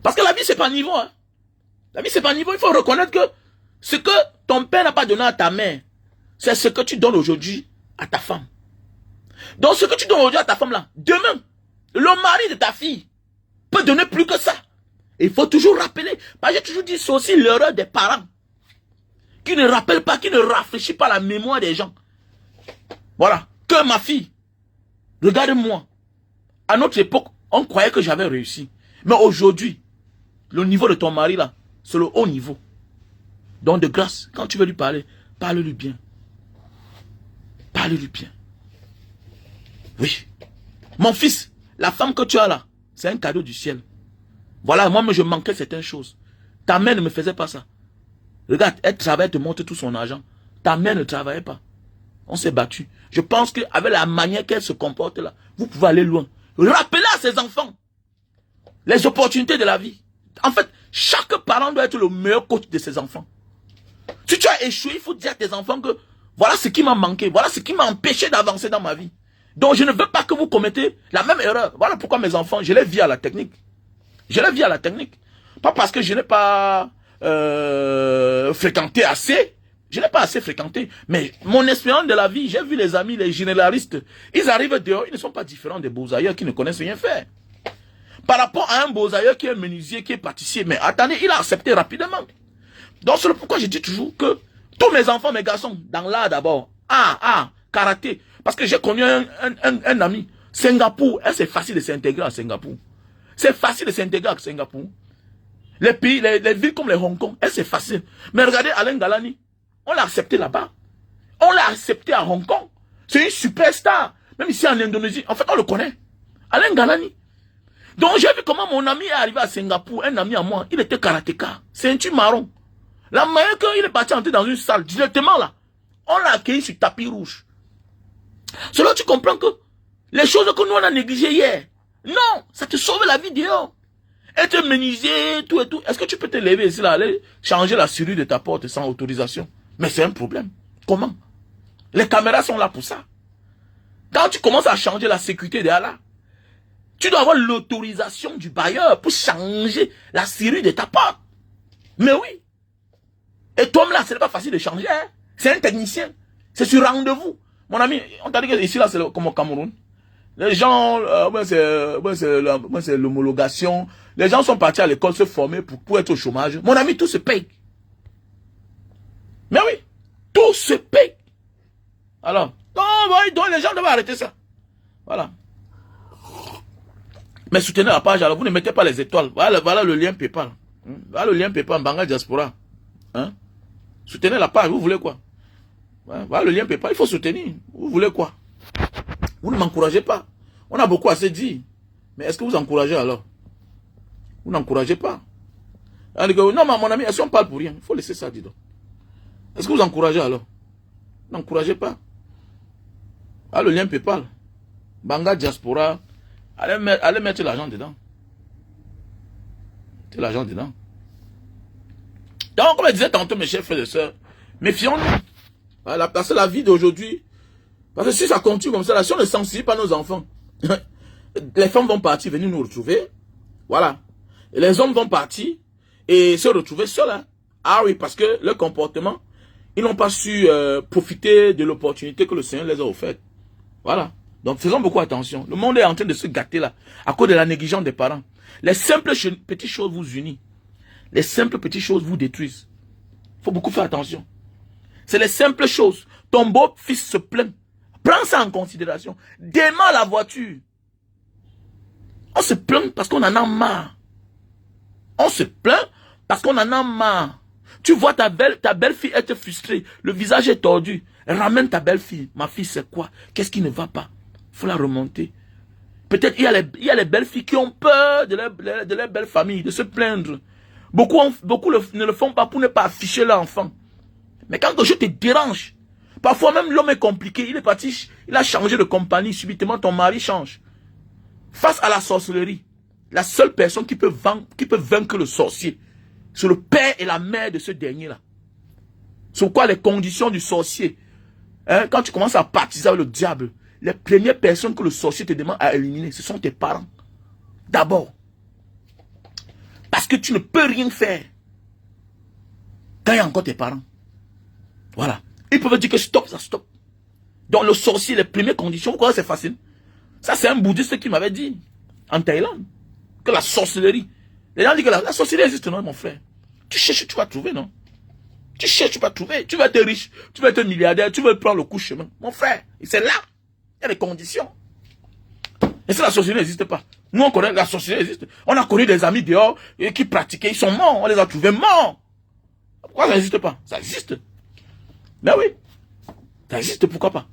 Parce que la vie, c'est pas niveau, hein. La vie, c'est pas niveau. Il faut reconnaître que ce que ton père n'a pas donné à ta mère, c'est ce que tu donnes aujourd'hui à ta femme. Donc, ce que tu donnes aujourd'hui à ta femme, là, demain, le mari de ta fille peut donner plus que ça. Et il faut toujours rappeler. Parce que j'ai toujours dit, c'est aussi l'erreur des parents. Qui ne rappellent pas, qui ne rafraîchissent pas la mémoire des gens. Voilà. Que ma fille, regarde-moi. À notre époque, on croyait que j'avais réussi. Mais aujourd'hui, le niveau de ton mari, là, c'est le haut niveau. Donc, de grâce, quand tu veux lui parler, parle-lui bien. Parle-lui bien. Oui. Mon fils, la femme que tu as là, c'est un cadeau du ciel. Voilà, moi, je manquais certaines choses. Ta mère ne me faisait pas ça. Regarde, elle travaille, te montre tout son argent. Ta mère ne travaillait pas. On s'est battu. Je pense qu'avec la manière qu'elle se comporte là, vous pouvez aller loin. Rappelez à ses enfants les opportunités de la vie. En fait, chaque parent doit être le meilleur coach de ses enfants. Si tu as échoué, il faut dire à tes enfants que voilà ce qui m'a manqué, voilà ce qui m'a empêché d'avancer dans ma vie. Donc je ne veux pas que vous commettez la même erreur. Voilà pourquoi mes enfants, je les vis à la technique. Je les vis à la technique. Pas parce que je n'ai pas fréquenté assez. Je n'ai pas assez fréquenté. Mais mon expérience de la vie, j'ai vu les amis, les généralistes. Ils arrivent dehors, ils ne sont pas différents des beaux-ailleurs qui ne connaissent rien faire. Par rapport à un beaux-ailleurs qui est menuisier, qui est pâtissier. Mais attendez, il a accepté rapidement. Donc c'est pourquoi je dis toujours que tous mes enfants, mes garçons, dans l'art d'abord, karaté. Parce que j'ai connu un ami, Singapour, c'est facile de s'intégrer à Singapour. C'est facile de s'intégrer à Singapour. Les pays, les villes comme les Hong Kong, c'est facile. Mais regardez Alain Galani, on l'a accepté là-bas. On l'a accepté à Hong Kong. C'est une superstar. Même ici en Indonésie, en fait on le connaît. Alain Galani. Donc j'ai vu comment mon ami est arrivé à Singapour, un ami à moi, il était karatéka, ceinture marron. La manière qu'il est parti entrer dans une salle, directement là, on l'a accueilli sur tapis rouge. Selon tu comprends que les choses que nous on a négligées hier, non, ça te sauve la vie dehors. Être menuisier, tout et tout. Est-ce que tu peux te lever ici, là, aller changer la serrure de ta porte sans autorisation? Mais c'est un problème. Comment? Les caméras sont là pour ça. Quand tu commences à changer la sécurité derrière là, tu dois avoir l'autorisation du bailleur pour changer la serrure de ta porte. Mais oui. Et toi là, ce n'est pas facile de changer. Hein? C'est un technicien. C'est sur rendez-vous. Mon ami, on t'a dit que ici là, c'est comme au Cameroun. Les gens, c'est l'homologation. Les gens sont partis à l'école se former pour être au chômage. Mon ami, tout se paye. Mais oui, tout se paye. Alors, donc les gens doivent arrêter ça. Voilà. Mais soutenez la page, alors vous ne mettez pas les étoiles. Voilà le lien PayPal. Voilà le lien PayPal, Mbanga Diaspora. Hein? Soutenez la page, vous voulez quoi? Voilà le lien PayPal, il faut soutenir. Vous voulez quoi? Vous ne m'encouragez pas. On a beaucoup à se dire. Mais est-ce que vous encouragez alors? Vous n'encouragez pas. Non, mais mon ami, est-ce qu'on parle pour rien? Il faut laisser ça, dis donc. Est-ce que vous encouragez alors? N'encouragez pas. Ah, le lien PayPal. Mbanga Diaspora. Allez mettre l'argent dedans. Mettez l'argent dedans. Donc, comme je disais tantôt, mes chers frères et sœurs, méfions-nous. Voilà, parce que la vie d'aujourd'hui, parce que si ça continue comme ça, là, si on ne sensibilise pas nos enfants, les femmes vont partir, venir nous retrouver. Voilà. Et les hommes vont partir et se retrouver seuls. Hein. Ah oui, parce que leur comportement, ils n'ont pas su profiter de l'opportunité que le Seigneur les a offerte. Voilà. Donc faisons beaucoup attention. Le monde est en train de se gâter là, à cause de la négligence des parents. Les simples petites choses vous unissent. Les simples petites choses vous détruisent. Il faut beaucoup faire attention. C'est les simples choses. Ton beau-fils se plaint. Prends ça en considération. Démarre la voiture. On se plaint parce qu'on en a marre. On se plaint parce qu'on en a marre. Tu vois ta belle-fille être frustrée. Le visage est tordu. Ramène ta belle-fille. Ma fille, c'est quoi? Qu'est-ce qui ne va pas? Il faut la remonter. Peut-être il y a les belles-filles qui ont peur de leur belle famille, de se plaindre. Beaucoup ne le font pas pour ne pas afficher leur enfant. Mais quand quelque chose te dérange, parfois même l'homme est compliqué, il est parti, il a changé de compagnie, subitement ton mari change. Face à la sorcellerie, la seule personne qui peut vaincre le sorcier, c'est le père et la mère de ce dernier-là. Sur quoi les conditions du sorcier, hein, quand tu commences à partiser avec le diable, les premières personnes que le sorcier te demande à éliminer, ce sont tes parents. D'abord. Parce que tu ne peux rien faire quand il y a encore tes parents. Voilà. Ils peuvent dire que stop, ça stop. Donc le sorcier, les premières conditions, vous croyez que c'est facile? Ça, c'est un bouddhiste qui m'avait dit, en Thaïlande, que la sorcellerie. Les gens disent que la sorcellerie existe, non, mon frère? Tu cherches, tu vas trouver, non? Tu cherches, tu vas trouver. Tu vas être riche, tu vas être milliardaire, tu vas prendre le coup de chemin. Mon frère, c'est là. Il y a des conditions. Et si la sorcellerie n'existe pas, nous on connaît la sorcellerie existe. On a connu des amis dehors qui pratiquaient, ils sont morts, on les a trouvés morts. Pourquoi ça n'existe pas? Ça existe. Mais oui, ça existe, pourquoi pas?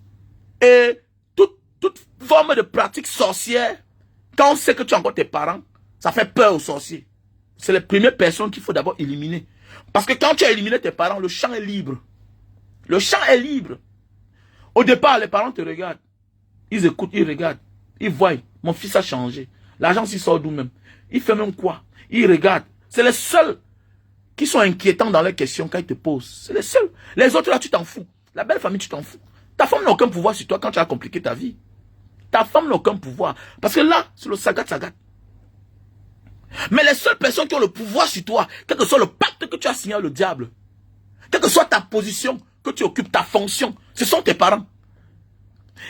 Et toute forme de pratique sorcière, quand on sait que tu as encore tes parents, ça fait peur aux sorciers. C'est les premières personnes qu'il faut d'abord éliminer. Parce que quand tu as éliminé tes parents, le champ est libre. Le champ est libre. Au départ, les parents te regardent. Ils écoutent, ils regardent. Ils voient, mon fils a changé. L'argent s'y sort d'où même. Il fait même quoi? Ils regardent. C'est les seuls qui sont inquiétants dans leurs questions quand ils te posent. C'est les seuls. Les autres là, tu t'en fous. La belle famille, tu t'en fous. Ta femme n'a aucun pouvoir sur toi quand tu as compliqué ta vie. Ta femme n'a aucun pouvoir. Parce que là, c'est le sagat. Mais les seules personnes qui ont le pouvoir sur toi, quel que soit le pacte que tu as signé avec le diable, quelle que soit ta position, que tu occupes, ta fonction, ce sont tes parents.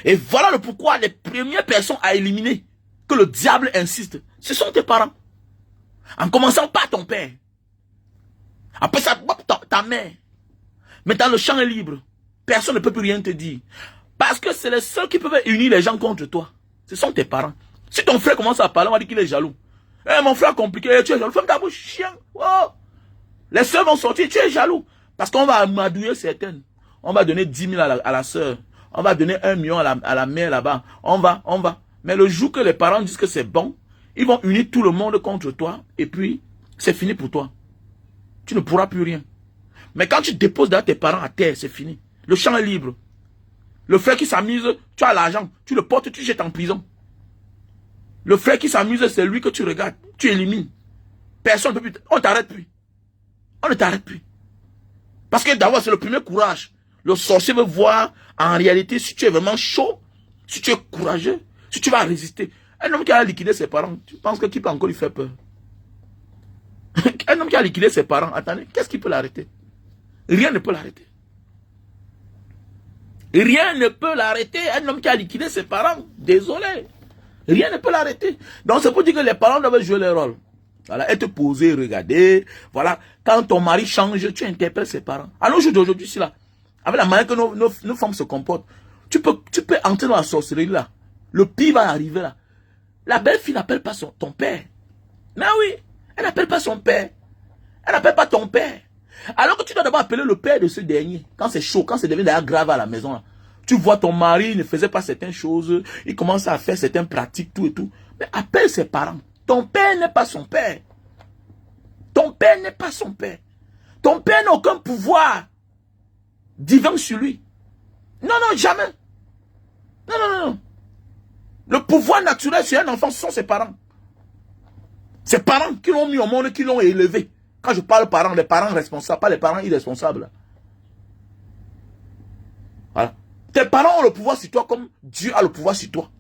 Et voilà le pourquoi les premières personnes à éliminer, que le diable insiste, ce sont tes parents. En commençant par ton père. Après ça, ta mère. Maintenant, le champ est libre. Personne ne peut plus rien te dire. Parce que c'est les seuls qui peuvent unir les gens contre toi. Ce sont tes parents. Si ton frère commence à parler, on va dire qu'il est jaloux. Eh, mon frère compliqué, tu es jaloux. Ferme ta bouche, chien. Oh. Les sœurs vont sortir, tu es jaloux. Parce qu'on va amadouiller certaines. On va donner 10 000 à la sœur. On va donner 1 million à la mère là-bas. On va. Mais le jour que les parents disent que c'est bon, ils vont unir tout le monde contre toi. Et puis, c'est fini pour toi. Tu ne pourras plus rien. Mais quand tu déposes dans tes parents à terre, c'est fini. Le champ est libre. Le frère qui s'amuse, tu as l'argent, tu le portes, tu jettes en prison. Le frère qui s'amuse, c'est lui que tu regardes, tu élimines. Personne ne peut plus, on ne t'arrête plus. On ne t'arrête plus. Parce que d'abord, c'est le premier courage. Le sorcier veut voir en réalité si tu es vraiment chaud, si tu es courageux, si tu vas résister. Un homme qui a liquidé ses parents, tu penses que qui peut encore lui faire peur? Un homme qui a liquidé ses parents, attendez, qu'est-ce qui peut l'arrêter? Rien ne peut l'arrêter. Rien ne peut l'arrêter. Un homme qui a liquidé ses parents, désolé. Rien ne peut l'arrêter. Donc c'est pour dire que les parents doivent jouer leur rôle. Voilà, être posé, regarder. Voilà, quand ton mari change, tu interpelles ses parents. À nos jours d'aujourd'hui, c'est là. Avec la manière que nos femmes se comportent, tu peux entrer dans la sorcellerie là. Le pire va arriver là. La belle-fille n'appelle pas ton père. Mais oui, elle n'appelle pas son père. Elle n'appelle pas ton père. Alors que tu dois d'abord appeler le père de ce dernier. Quand c'est chaud, quand c'est devenu d'ailleurs grave à la maison là. Tu vois ton mari ne faisait pas certaines choses, il commence à faire certaines pratiques, tout et tout. Mais appelle ses parents. Ton père n'est pas son père. Ton père n'est pas son père. Ton père n'a aucun pouvoir divin sur lui. Non, non, jamais. Non, non, non, non. Le pouvoir naturel sur un enfant, ce sont ses parents. Ses parents qui l'ont mis au monde, qui l'ont élevé. Quand je parle parents, les parents responsables, pas les parents irresponsables. Voilà. Tes parents ont le pouvoir sur toi comme Dieu a le pouvoir sur toi.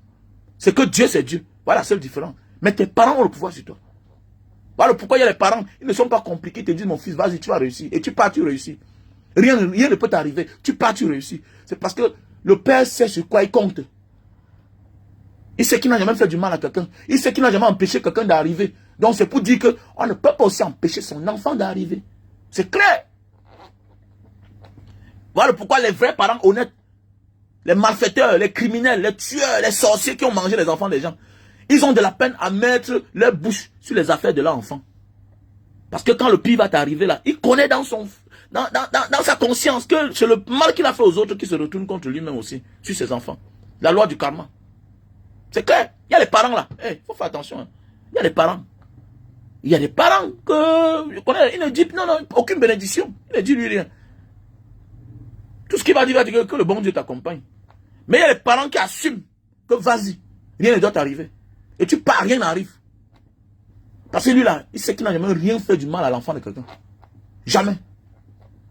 C'est que Dieu, c'est Dieu. Voilà la seule différence. Mais tes parents ont le pouvoir sur toi. Voilà pourquoi il y a les parents, ils ne sont pas compliqués, ils te disent, mon fils, vas-y, tu vas réussir. Et tu pars, tu réussis. Rien ne peut t'arriver. Tu pars, tu réussis. C'est parce que le père sait sur quoi il compte. Il sait qu'il n'a jamais fait du mal à quelqu'un. Il sait qu'il n'a jamais empêché quelqu'un d'arriver. Donc c'est pour dire qu'on ne peut pas aussi empêcher son enfant d'arriver. C'est clair. Voilà pourquoi les vrais parents honnêtes, les malfaiteurs, les criminels, les tueurs, les sorciers qui ont mangé les enfants des gens, ils ont de la peine à mettre leur bouche sur les affaires de leur enfant. Parce que quand le pire va t'arriver là, il connaît dans sa conscience que c'est le mal qu'il a fait aux autres qui se retourne contre lui-même aussi, sur ses enfants. La loi du karma. C'est clair. Il y a les parents là. Il faut faire attention. Hein. Il y a les parents. Il y a des parents que je connais, ils ne disent non, aucune bénédiction. Ils ne disent lui rien. Tout ce qu'il va dire que le bon Dieu t'accompagne. Mais il y a les parents qui assument que vas-y, rien ne doit t'arriver. Et tu pars, rien n'arrive. Parce que lui là, il sait qu'il n'a jamais rien fait du mal à l'enfant de quelqu'un. Jamais.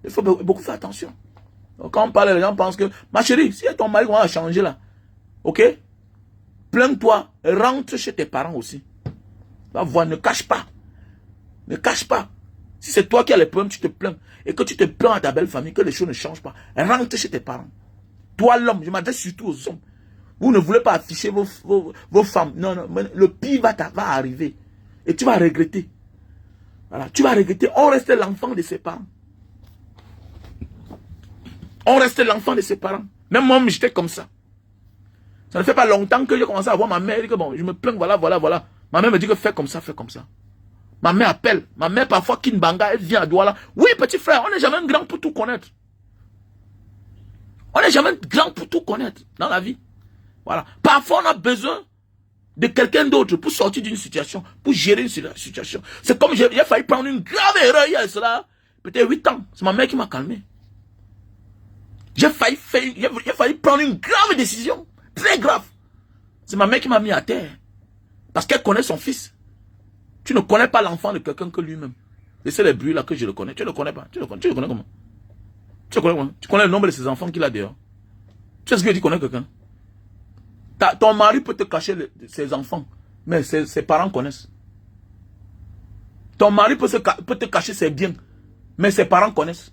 Il faut beaucoup faire attention. Donc, quand on parle, les gens pensent que, ma chérie, si ton mari va changer là, ok? Plains-toi, rentre chez tes parents aussi. Va voir, ne cache pas. Ne cache pas. Si c'est toi qui as les problèmes, tu te plains. Et que tu te plains à ta belle famille, que les choses ne changent pas. Rentre chez tes parents. Toi l'homme, je m'adresse surtout aux hommes. Vous ne voulez pas afficher vos femmes. Non, non, le pire va arriver. Et tu vas regretter. Voilà, tu vas regretter. On reste l'enfant de ses parents. On reste l'enfant de ses parents. Même moi, j'étais comme ça. Ça ne fait pas longtemps que j'ai commencé à voir ma mère. Elle dit que bon, je me plains, voilà. Ma mère me dit que fais comme ça, fais comme ça. Ma mère appelle. Ma mère, parfois, Kinbanga, elle vient à Douala. Oui, petit frère, on n'est jamais grand pour tout connaître. On n'est jamais grand pour tout connaître dans la vie. Voilà. Parfois, on a besoin de quelqu'un d'autre pour sortir d'une situation, pour gérer une situation. C'est comme j'ai failli prendre une grave erreur il y a cela, peut-être 8 ans. C'est ma mère qui m'a calmé. J'ai failli prendre une grave décision, très grave. C'est ma mère qui m'a mis à terre. Parce qu'elle connaît son fils. Tu ne connais pas l'enfant de quelqu'un que lui-même. Et c'est les bruits là que je le connais. Tu ne le connais pas. Tu le connais comment? Tu le connais comment? Tu connais le nombre de ses enfants qu'il a dehors. Tu sais ce que je dis, connais quelqu'un? Ton mari peut te cacher ses enfants, mais ses parents connaissent. Ton mari peut te cacher ses biens, mais ses parents connaissent.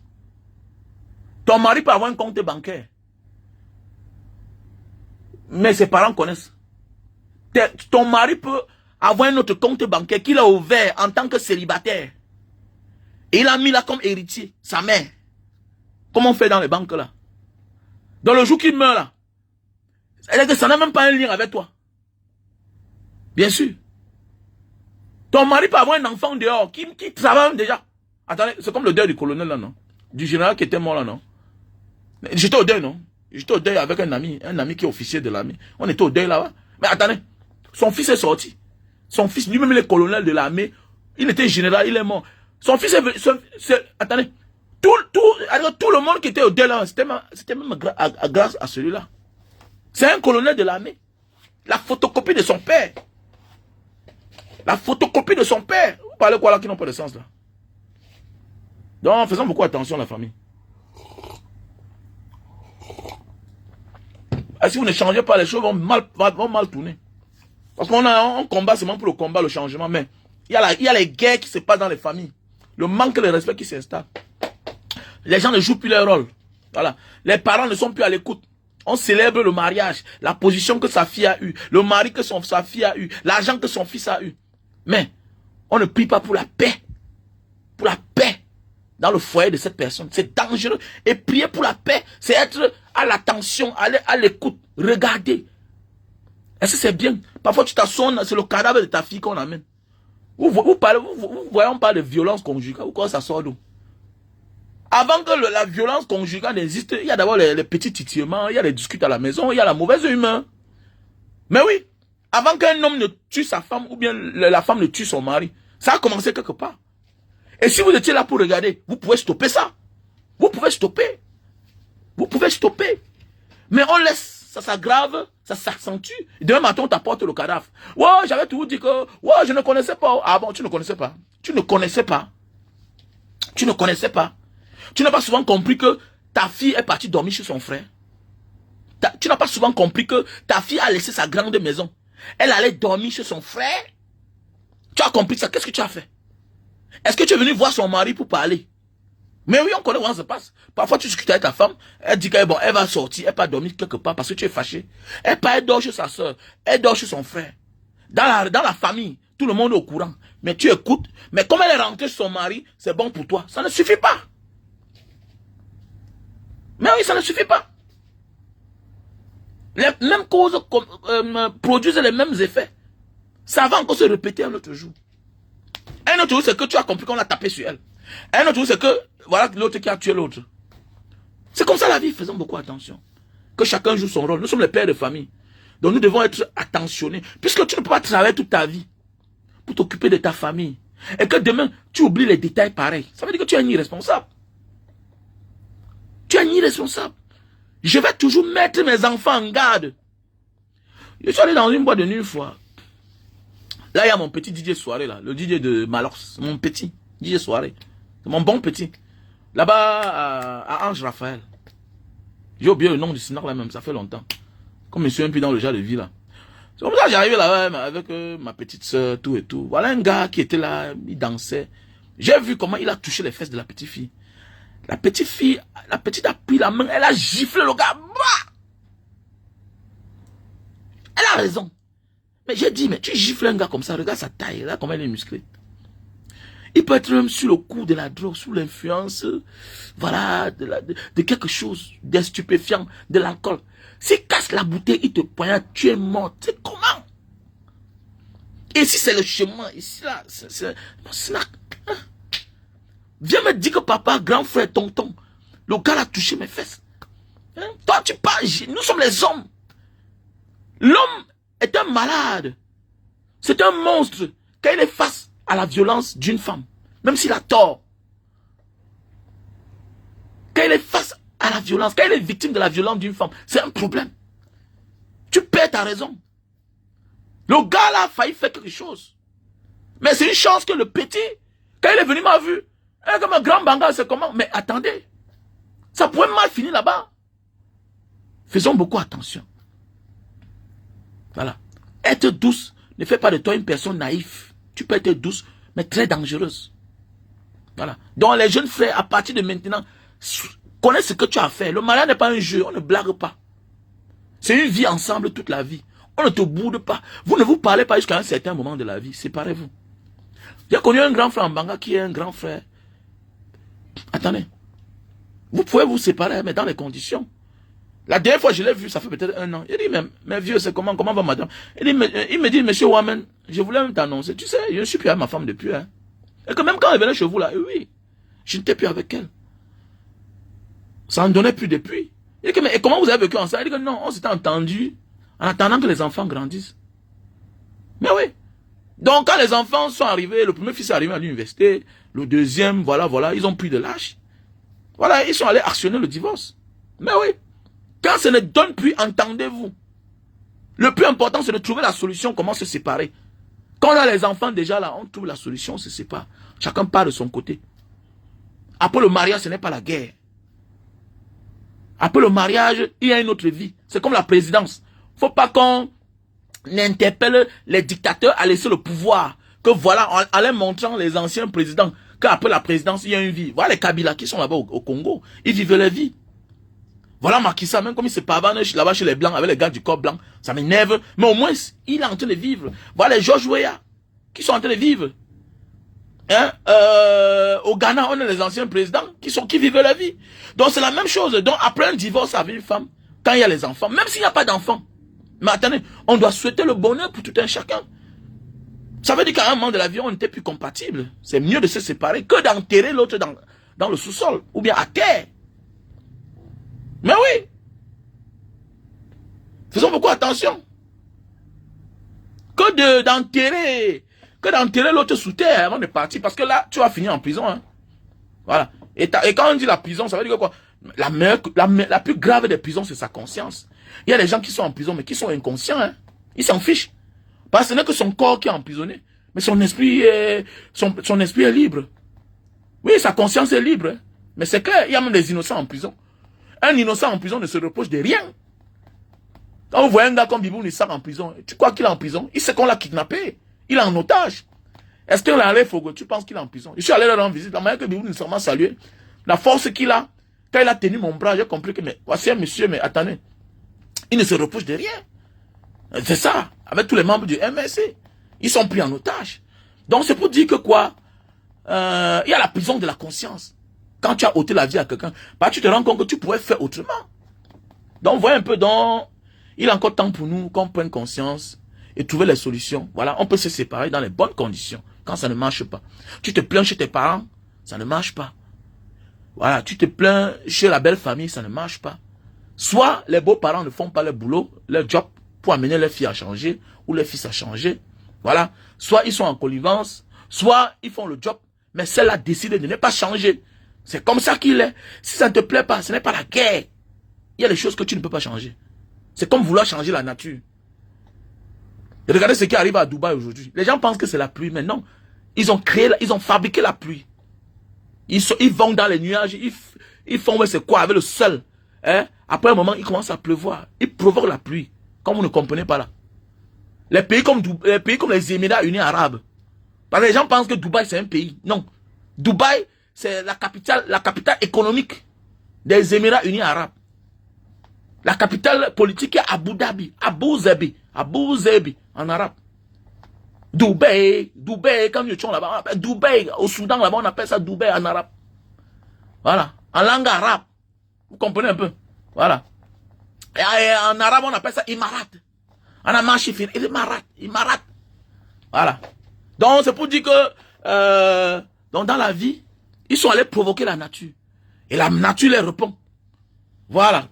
Ton mari peut avoir un compte bancaire, mais ses parents connaissent. Ton mari peut avoir un autre compte bancaire qu'il a ouvert en tant que célibataire. Et il a mis là comme héritier, sa mère. Comment on fait dans les banques là? Dans le jour qu'il meurt là, ça n'a même pas un lien avec toi. Bien sûr. Ton mari peut avoir un enfant dehors qui travaille déjà. Attendez, c'est comme le deuil du colonel là, non? Du général qui était mort là, non? J'étais au deuil, non? J'étais au deuil avec un ami qui est officier de l'armée. On était au deuil là-bas. Mais attendez, son fils est sorti. Son fils, lui-même, il est colonel de l'armée. Il était général, il est mort. Son fils est... attendez, Tout le monde qui était au delà, c'était même grâce à celui-là. C'est un colonel de l'armée. La photocopie de son père. La photocopie de son père. Vous parlez quoi là qui n'ont pas de sens là? Donc, faisons beaucoup attention à la famille. Et si vous ne changez pas, les choses vont mal tourner. Parce qu'on combat seulement pour le combat, le changement. Mais il y a les guerres qui se passent dans les familles. Le manque de respect qui s'installe. Les gens ne jouent plus leur rôle. Voilà. Les parents ne sont plus à l'écoute. On célèbre le mariage, la position que sa fille a eue, le mari que sa fille a eu, l'argent que son fils a eu. Mais on ne prie pas pour la paix. Pour la paix dans le foyer de cette personne. C'est dangereux. Et prier pour la paix, c'est être à l'attention, à l'écoute, regarder. Est-ce que c'est bien? Parfois tu t'assois, c'est le cadavre de ta fille qu'on amène. Vous voyez, on parle de violence conjugale. Ou quoi ça sort d'où? Avant que la violence conjugale n'existe, il y a d'abord les petits titillements, il y a les disputes à la maison, il y a la mauvaise humeur. Mais oui, avant qu'un homme ne tue sa femme ou bien la femme ne tue son mari, ça a commencé quelque part. Et si vous étiez là pour regarder, vous pouvez stopper ça. Vous pouvez stopper. Vous pouvez stopper. Mais on laisse, ça s'aggrave, ça s'accentue. Demain matin, on t'apporte le cadavre. Ouais, j'avais toujours dit que, ouais, je ne connaissais pas. Ah bon, tu ne connaissais pas. Tu ne connaissais pas. Tu ne connaissais pas. Tu n'as pas souvent compris que ta fille est partie dormir chez son frère. Tu n'as pas souvent compris que ta fille a laissé sa grande maison. Elle allait dormir chez son frère. Tu as compris ça. Qu'est-ce que tu as fait? Est-ce que tu es venu voir son mari pour parler? Mais oui, on connaît comment ça se passe. Parfois, tu discutes avec ta femme. Elle dit qu'elle elle va sortir. Elle va dormir quelque part parce que tu es fâché. Elle dort chez sa soeur. Elle dort chez son frère. Dans la famille, tout le monde est au courant. Mais tu écoutes. Mais comme elle est rentrée chez son mari, c'est bon pour toi. Ça ne suffit pas. Mais oui, ça ne suffit pas. Les mêmes causes produisent les mêmes effets. Ça va encore se répéter un autre jour. Un autre jour, c'est que tu as compris qu'on a tapé sur elle. Un autre jour, c'est que voilà l'autre qui a tué l'autre. C'est comme ça la vie, faisons beaucoup attention. Que chacun joue son rôle. Nous sommes les pères de famille. Donc nous devons être attentionnés. Puisque tu ne peux pas travailler toute ta vie pour t'occuper de ta famille. Et que demain, tu oublies les détails pareils. Ça veut dire que tu es un irresponsable. Tu es un irresponsable. Je vais toujours mettre mes enfants en garde. Je suis allé dans une boîte de nuit une fois. Là, il y a mon petit DJ soirée, là. Le DJ de Malox. Mon petit DJ soirée. C'est mon bon petit. Là-bas, à Ange Raphaël. J'ai oublié le nom du Sinac là même, ça fait longtemps. Comme je suis un peu dans le genre de vie là. C'est comme ça que j'arrivais là avec ma petite soeur, tout et tout. Voilà un gars qui était là, il dansait. J'ai vu comment il a touché les fesses de la petite fille. La petite a pris la main, elle a giflé le gars. Bah! Elle a raison. Mais j'ai dit, mais tu gifles un gars comme ça, regarde sa taille, là comment elle est musclée. Il peut être même sur le coup de la drogue, sous l'influence, voilà, de quelque chose, de stupéfiant, de l'alcool. S'il casse la bouteille, il te poignarde, tu es mort. C'est comment? Et si c'est le chemin, ici là, c'est viens me dire que papa, grand frère, tonton, le gars a touché mes fesses. Hein? Toi, tu parles, nous sommes les hommes. L'homme est un malade. C'est un monstre quand il est face à la violence d'une femme, même s'il a tort. Quand il est face à la violence, quand il est victime de la violence d'une femme, c'est un problème. Tu perds ta raison. Le gars là a failli faire quelque chose. Mais c'est une chance que le petit, quand il est venu, m'a vu. Comme un grand banga, c'est comment? Mais attendez, ça pourrait mal finir là-bas. Faisons beaucoup attention. Voilà. Être douce ne fait pas de toi une personne naïve. Tu peux être douce, mais très dangereuse. Voilà. Donc les jeunes frères, à partir de maintenant, connais ce que tu as fait. Le mariage n'est pas un jeu, on ne blague pas. C'est une vie ensemble toute la vie. On ne te boude pas. Vous ne vous parlez pas jusqu'à un certain moment de la vie. Séparez-vous. J'ai connu un grand frère en Banga qui est un grand frère. Attendez. Vous pouvez vous séparer, mais dans les conditions. La dernière fois je l'ai vu, ça fait peut-être 1 an. Il dit, mais vieux, c'est comment va madame? Il me dit, monsieur Wamen, je voulais même t'annoncer. Tu sais, je ne suis plus avec ma femme depuis. Hein. Et que même quand elle venait chez vous, là, oui, je n'étais plus avec elle. Ça ne donnait plus depuis. Il dit, mais comment vous avez vécu ensemble? Il dit que non, on s'était entendu en attendant que les enfants grandissent. Mais oui. Donc, quand les enfants sont arrivés, le premier fils est arrivé à l'université, le deuxième, voilà, ils ont pris de l'âge. Voilà, ils sont allés actionner le divorce. Mais oui, quand ça ne donne plus, entendez-vous. Le plus important, c'est de trouver la solution, comment se séparer. Quand on a les enfants déjà là, on trouve la solution, on se sépare. Chacun part de son côté. Après le mariage, ce n'est pas la guerre. Après le mariage, il y a une autre vie. C'est comme la présidence. Il ne faut pas qu'on interpelle les dictateurs à laisser le pouvoir. Que voilà, en leur montrant les anciens présidents, qu'après la présidence, il y a une vie. Voilà les Kabila qui sont là-bas au Congo. Ils vivent leur vie. Voilà Macky Sall, même comme il se pavane là-bas chez les Blancs, avec les gars du corps blanc, ça m'énerve. Mais au moins, il est en train de vivre. Voilà les George Weah, qui sont en train de vivre. Hein? Au Ghana, on a les anciens présidents qui vivent la vie. Donc c'est la même chose. Donc après un divorce avec une femme, quand il y a les enfants, même s'il n'y a pas d'enfants, mais attendez, on doit souhaiter le bonheur pour tout un chacun. Ça veut dire qu'à un moment de la vie, on n'était plus compatible. C'est mieux de se séparer que d'enterrer l'autre dans le sous-sol ou bien à terre. Mais oui. Faisons beaucoup attention. Que d'enterrer l'autre sous terre avant de partir. Parce que là, tu vas finir en prison. Hein. Voilà. Et quand on dit la prison, ça veut dire quoi? La plus grave des prisons, c'est sa conscience. Il y a des gens qui sont en prison, mais qui sont inconscients. Hein. Ils s'en fichent. Parce que ce n'est que son corps qui est emprisonné. Mais son esprit est libre. Oui, sa conscience est libre. Hein. Mais c'est clair, il y a même des innocents en prison. Un innocent en prison ne se reproche de rien. Quand vous voyez un gars comme Bibou Nissar en prison, tu crois qu'il est en prison? Il sait qu'on l'a kidnappé. Il est en otage. Est-ce qu'on l'a enlevé Fogo? Tu penses qu'il est en prison? Je suis allé leur rendre visite. La manière que Bibou Nissar m'a salué, la force qu'il a, quand il a tenu mon bras, j'ai compris que, mais voici un monsieur, mais attendez, il ne se reproche de rien. C'est ça, avec tous les membres du MSC. Ils sont pris en otage. Donc c'est pour dire que quoi? Il y a la prison de la conscience. Quand tu as ôté la vie à quelqu'un, bah, tu te rends compte que tu pourrais faire autrement. Donc, voyez un peu, il est encore temps pour nous qu'on prenne conscience et trouver les solutions. Voilà, on peut se séparer dans les bonnes conditions quand ça ne marche pas. Tu te plains chez tes parents, ça ne marche pas. Voilà, tu te plains chez la belle famille, ça ne marche pas. Soit les beaux-parents ne font pas leur boulot, leur job pour amener leurs filles à changer ou leurs fils à changer. Voilà, soit ils sont en connivence, soit ils font le job, mais celle-là décide de ne pas changer. C'est comme ça qu'il est. Si ça ne te plaît pas, ce n'est pas la guerre. Il y a des choses que tu ne peux pas changer. C'est comme vouloir changer la nature. Et regardez ce qui arrive à Dubaï aujourd'hui. Les gens pensent que c'est la pluie, mais non. Ils ont fabriqué la pluie. Ils vont dans les nuages, ils font, c'est quoi, avec le sol. Hein? Après un moment, il commence à pleuvoir. Ils provoquent la pluie. Comme vous ne comprenez pas là. Les pays comme les Émirats Unis Arabes. Parce que les gens pensent que Dubaï, c'est un pays. Non. Dubaï, c'est la capitale économique des Émirats Unis Arabes. La capitale politique est Abu Dhabi. Abu Dhabi, en arabe. Dubaï, quand nous sommes là-bas, on appelle Dubaï. Au Soudan, là-bas, on appelle ça Dubaï en arabe. Voilà. En langue arabe. Vous comprenez un peu? Voilà. Et en arabe, on appelle ça Imarat. En amachifir, Imarat. Voilà. Donc, c'est pour dire que, donc dans la vie, ils sont allés provoquer la nature. Et la nature les répond. Voilà.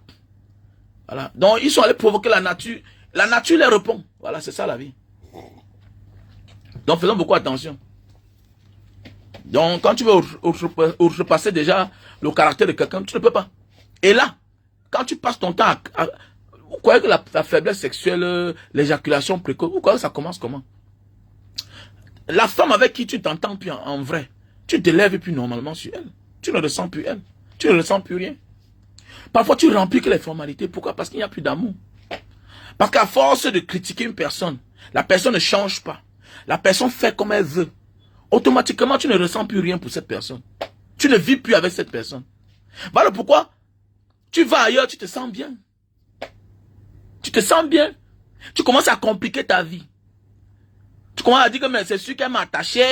Voilà. Donc, ils sont allés provoquer la nature. La nature les répond. Voilà, c'est ça la vie. Donc, faisons beaucoup attention. Donc, quand tu veux repasser déjà le caractère de quelqu'un, tu ne peux pas. Et là, quand tu passes ton temps vous croyez que la faiblesse sexuelle, l'éjaculation précoce, vous croyez que ça commence comment? La femme avec qui tu t'entends plus en vrai, tu te lèves plus normalement sur elle. Tu ne ressens plus elle. Tu ne ressens plus rien. Parfois, tu remplis que les formalités. Pourquoi? Parce qu'il n'y a plus d'amour. Parce qu'à force de critiquer une personne, la personne ne change pas. La personne fait comme elle veut. Automatiquement, tu ne ressens plus rien pour cette personne. Tu ne vis plus avec cette personne. Voilà pourquoi tu vas ailleurs, tu te sens bien. Tu te sens bien. Tu commences à compliquer ta vie. Tu commences à dire que c'est sûr qu'elle m'a attaché,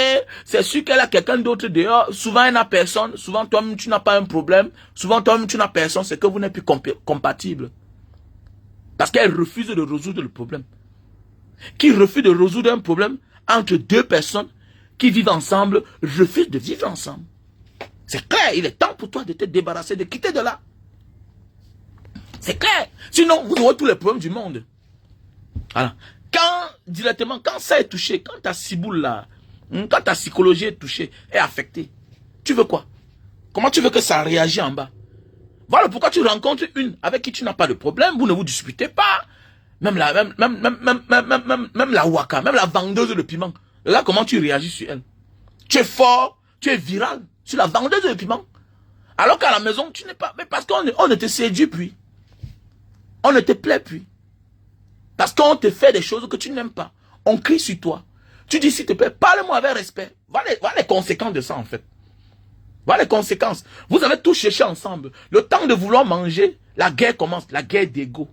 c'est sûr qu'elle a quelqu'un d'autre dehors. Souvent, elle n'a personne. Souvent, toi-même, tu n'as pas un problème. Souvent, toi-même, tu n'as personne. C'est que vous n'êtes plus compatible. Parce qu'elle refuse de résoudre le problème. Qui refuse de résoudre un problème entre deux personnes qui vivent ensemble, refusent de vivre ensemble. C'est clair, il est temps pour toi de te débarrasser, de quitter de là. C'est clair. Sinon, vous aurez tous les problèmes du monde. Voilà. Quand ça est touché, quand ta ciboule là, quand ta psychologie est touchée, est affectée, tu veux quoi? Comment tu veux que ça réagisse en bas? Voilà pourquoi tu rencontres une avec qui tu n'as pas de problème, vous ne vous disputez pas. Même la waka, même la vendeuse de piment. Là, comment tu réagis sur elle? Tu es fort, tu es viral sur la vendeuse de piment. Alors qu'à la maison, tu n'es pas... Mais parce qu'on ne te séduit plus. On ne te plaît plus. Parce qu'on te fait des choses que tu n'aimes pas. On crie sur toi. Tu dis, s'il te plaît, parle-moi avec respect. Voilà les conséquences de ça, en fait. Voilà les conséquences. Vous avez tout cherché ensemble. Le temps de vouloir manger, la guerre commence. La guerre d'ego.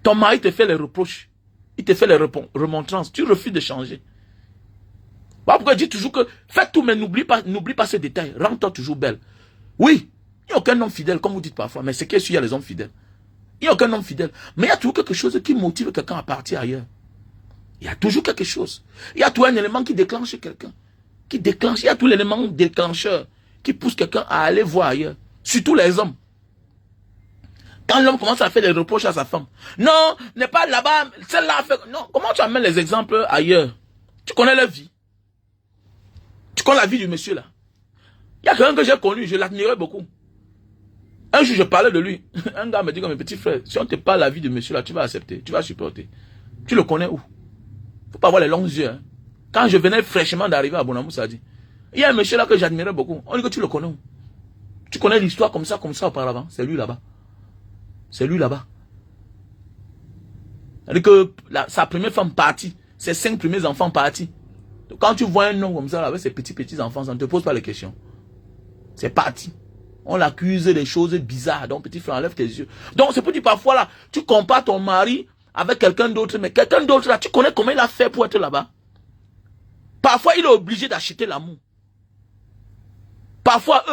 Ton mari te fait les reproches. Il te fait les remontrances. Tu refuses de changer. Voilà pourquoi je dis toujours que fais tout, mais n'oublie pas ce détail. Rends-toi toujours belle. Oui, il n'y a aucun homme fidèle, comme vous dites parfois. Mais c'est qu'il y a les hommes fidèles. Il n'y a aucun homme fidèle. Mais il y a toujours quelque chose qui motive quelqu'un à partir ailleurs. Il y a toujours quelque chose. Il y a toujours un élément qui déclenche quelqu'un. Il y a tout l'élément déclencheur qui pousse quelqu'un à aller voir ailleurs. Surtout les hommes. Quand l'homme commence à faire des reproches à sa femme. Non, n'est pas là-bas, celle-là a fait... Non, comment tu amènes les exemples ailleurs? Tu connais leur vie. Tu connais la vie du monsieur là. Il y a quelqu'un que j'ai connu, je l'admirais beaucoup. Un jour, je parlais de lui. Un gars me dit comme mes petits frères, si on te parle de la vie de monsieur là, tu vas accepter, tu vas supporter. Tu le connais où? Faut pas avoir les longs yeux. Hein. Quand je venais fraîchement d'arriver à Bonamou, ça dit. Il y a un monsieur là que j'admirais beaucoup. On dit que tu le connais où? Tu connais l'histoire comme ça auparavant. C'est lui là-bas. C'est lui là-bas. C'est-à-dire que sa première femme partie, ses 5 premiers enfants partis. Donc quand tu vois un homme comme ça, là, avec ses petits enfants, ça ne te pose pas les questions. C'est parti. On l'accuse des choses bizarres. Donc petit frère, enlève tes yeux. Donc c'est pour dire parfois là, tu compares ton mari avec quelqu'un d'autre, mais quelqu'un d'autre là, tu connais comment il a fait pour être là-bas. Parfois il est obligé d'acheter l'amour. Parfois,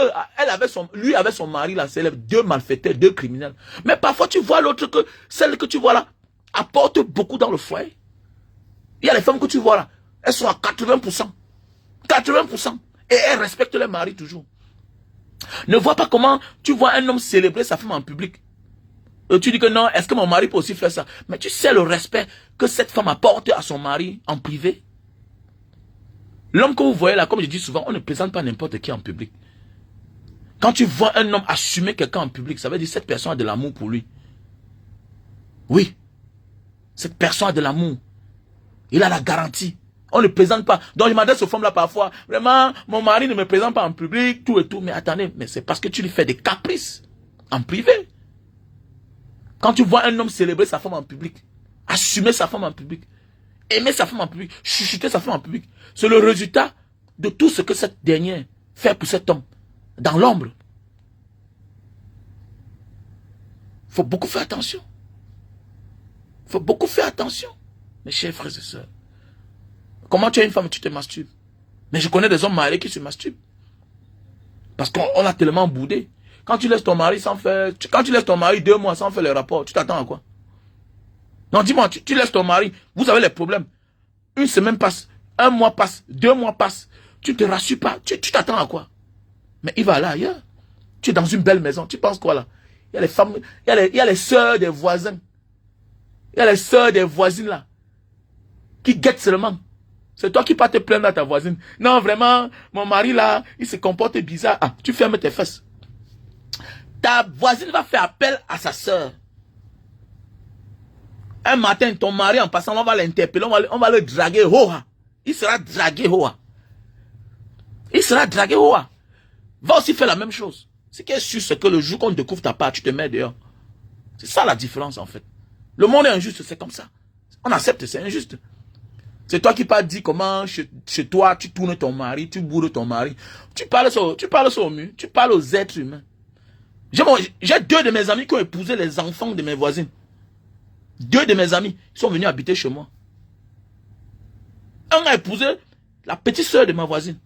lui avec son mari là, c'est 2 malfaiteurs, 2 criminels. Mais parfois tu vois l'autre que, celle que tu vois là, apporte beaucoup dans le foyer. Il y a les femmes que tu vois là, elles sont à 80%. 80%. Et elles respectent leur mari toujours. Ne vois pas comment tu vois un homme célébrer sa femme en public. Et tu dis que non, est-ce que mon mari peut aussi faire ça? Mais tu sais le respect que cette femme apporte à son mari en privé. L'homme que vous voyez là, comme je dis souvent, on ne présente pas n'importe qui en public. Quand tu vois un homme assumer quelqu'un en public, ça veut dire que cette personne a de l'amour pour lui. Oui. Cette personne a de l'amour. Il a la garantie. On ne présente pas. Donc je m'adresse aux femmes là parfois. Vraiment, mon mari ne me présente pas en public, tout et tout. Mais attendez, mais c'est parce que tu lui fais des caprices en privé. Quand tu vois un homme célébrer sa femme en public, assumer sa femme en public, aimer sa femme en public, chuchoter sa femme en public, c'est le résultat de tout ce que cette dernière fait pour cet homme dans l'ombre. Il faut beaucoup faire attention. Il faut beaucoup faire attention, mes chers frères et sœurs. Comment tu as une femme et tu te masturbes? Mais je connais des hommes mariés qui se masturbent. Parce qu'on a tellement boudé. Quand tu laisses ton mari sans faire... Quand tu laisses ton mari 2 mois sans faire les rapports, tu t'attends à quoi? Non, dis-moi, tu laisses ton mari, vous avez les problèmes. 1 semaine passe, 1 mois passe, 2 mois passe. Tu ne te rassures pas. Tu t'attends à quoi? Mais il va aller ailleurs. Tu es dans une belle maison. Tu penses quoi là? Il y a les femmes, il y a les sœurs des voisins. Il y a les sœurs des voisines là. Qui guettent seulement. C'est toi qui vas te plaindre à ta voisine. Non, vraiment, mon mari là, il se comporte bizarre. Ah, tu fermes tes fesses. Ta voisine va faire appel à sa sœur. Un matin, ton mari en passant, on va l'interpeller, on va le draguer. Hoa. Il sera dragué. Hoa. Il sera dragué. Hoa. Va aussi faire la même chose. Ce qui est sûr, c'est que le jour qu'on découvre ta part, tu te mets dehors. C'est ça la différence en fait. Le monde est injuste, c'est comme ça. On accepte, c'est injuste. C'est toi qui pas dit comment chez toi tu tournes ton mari, tu bourres ton mari. Tu parles sur le mur, tu parles aux êtres humains. J'ai 2 de mes amis qui ont épousé les enfants de mes voisines. 2 de mes amis sont venus habiter chez moi. Un a épousé la petite soeur de ma voisine.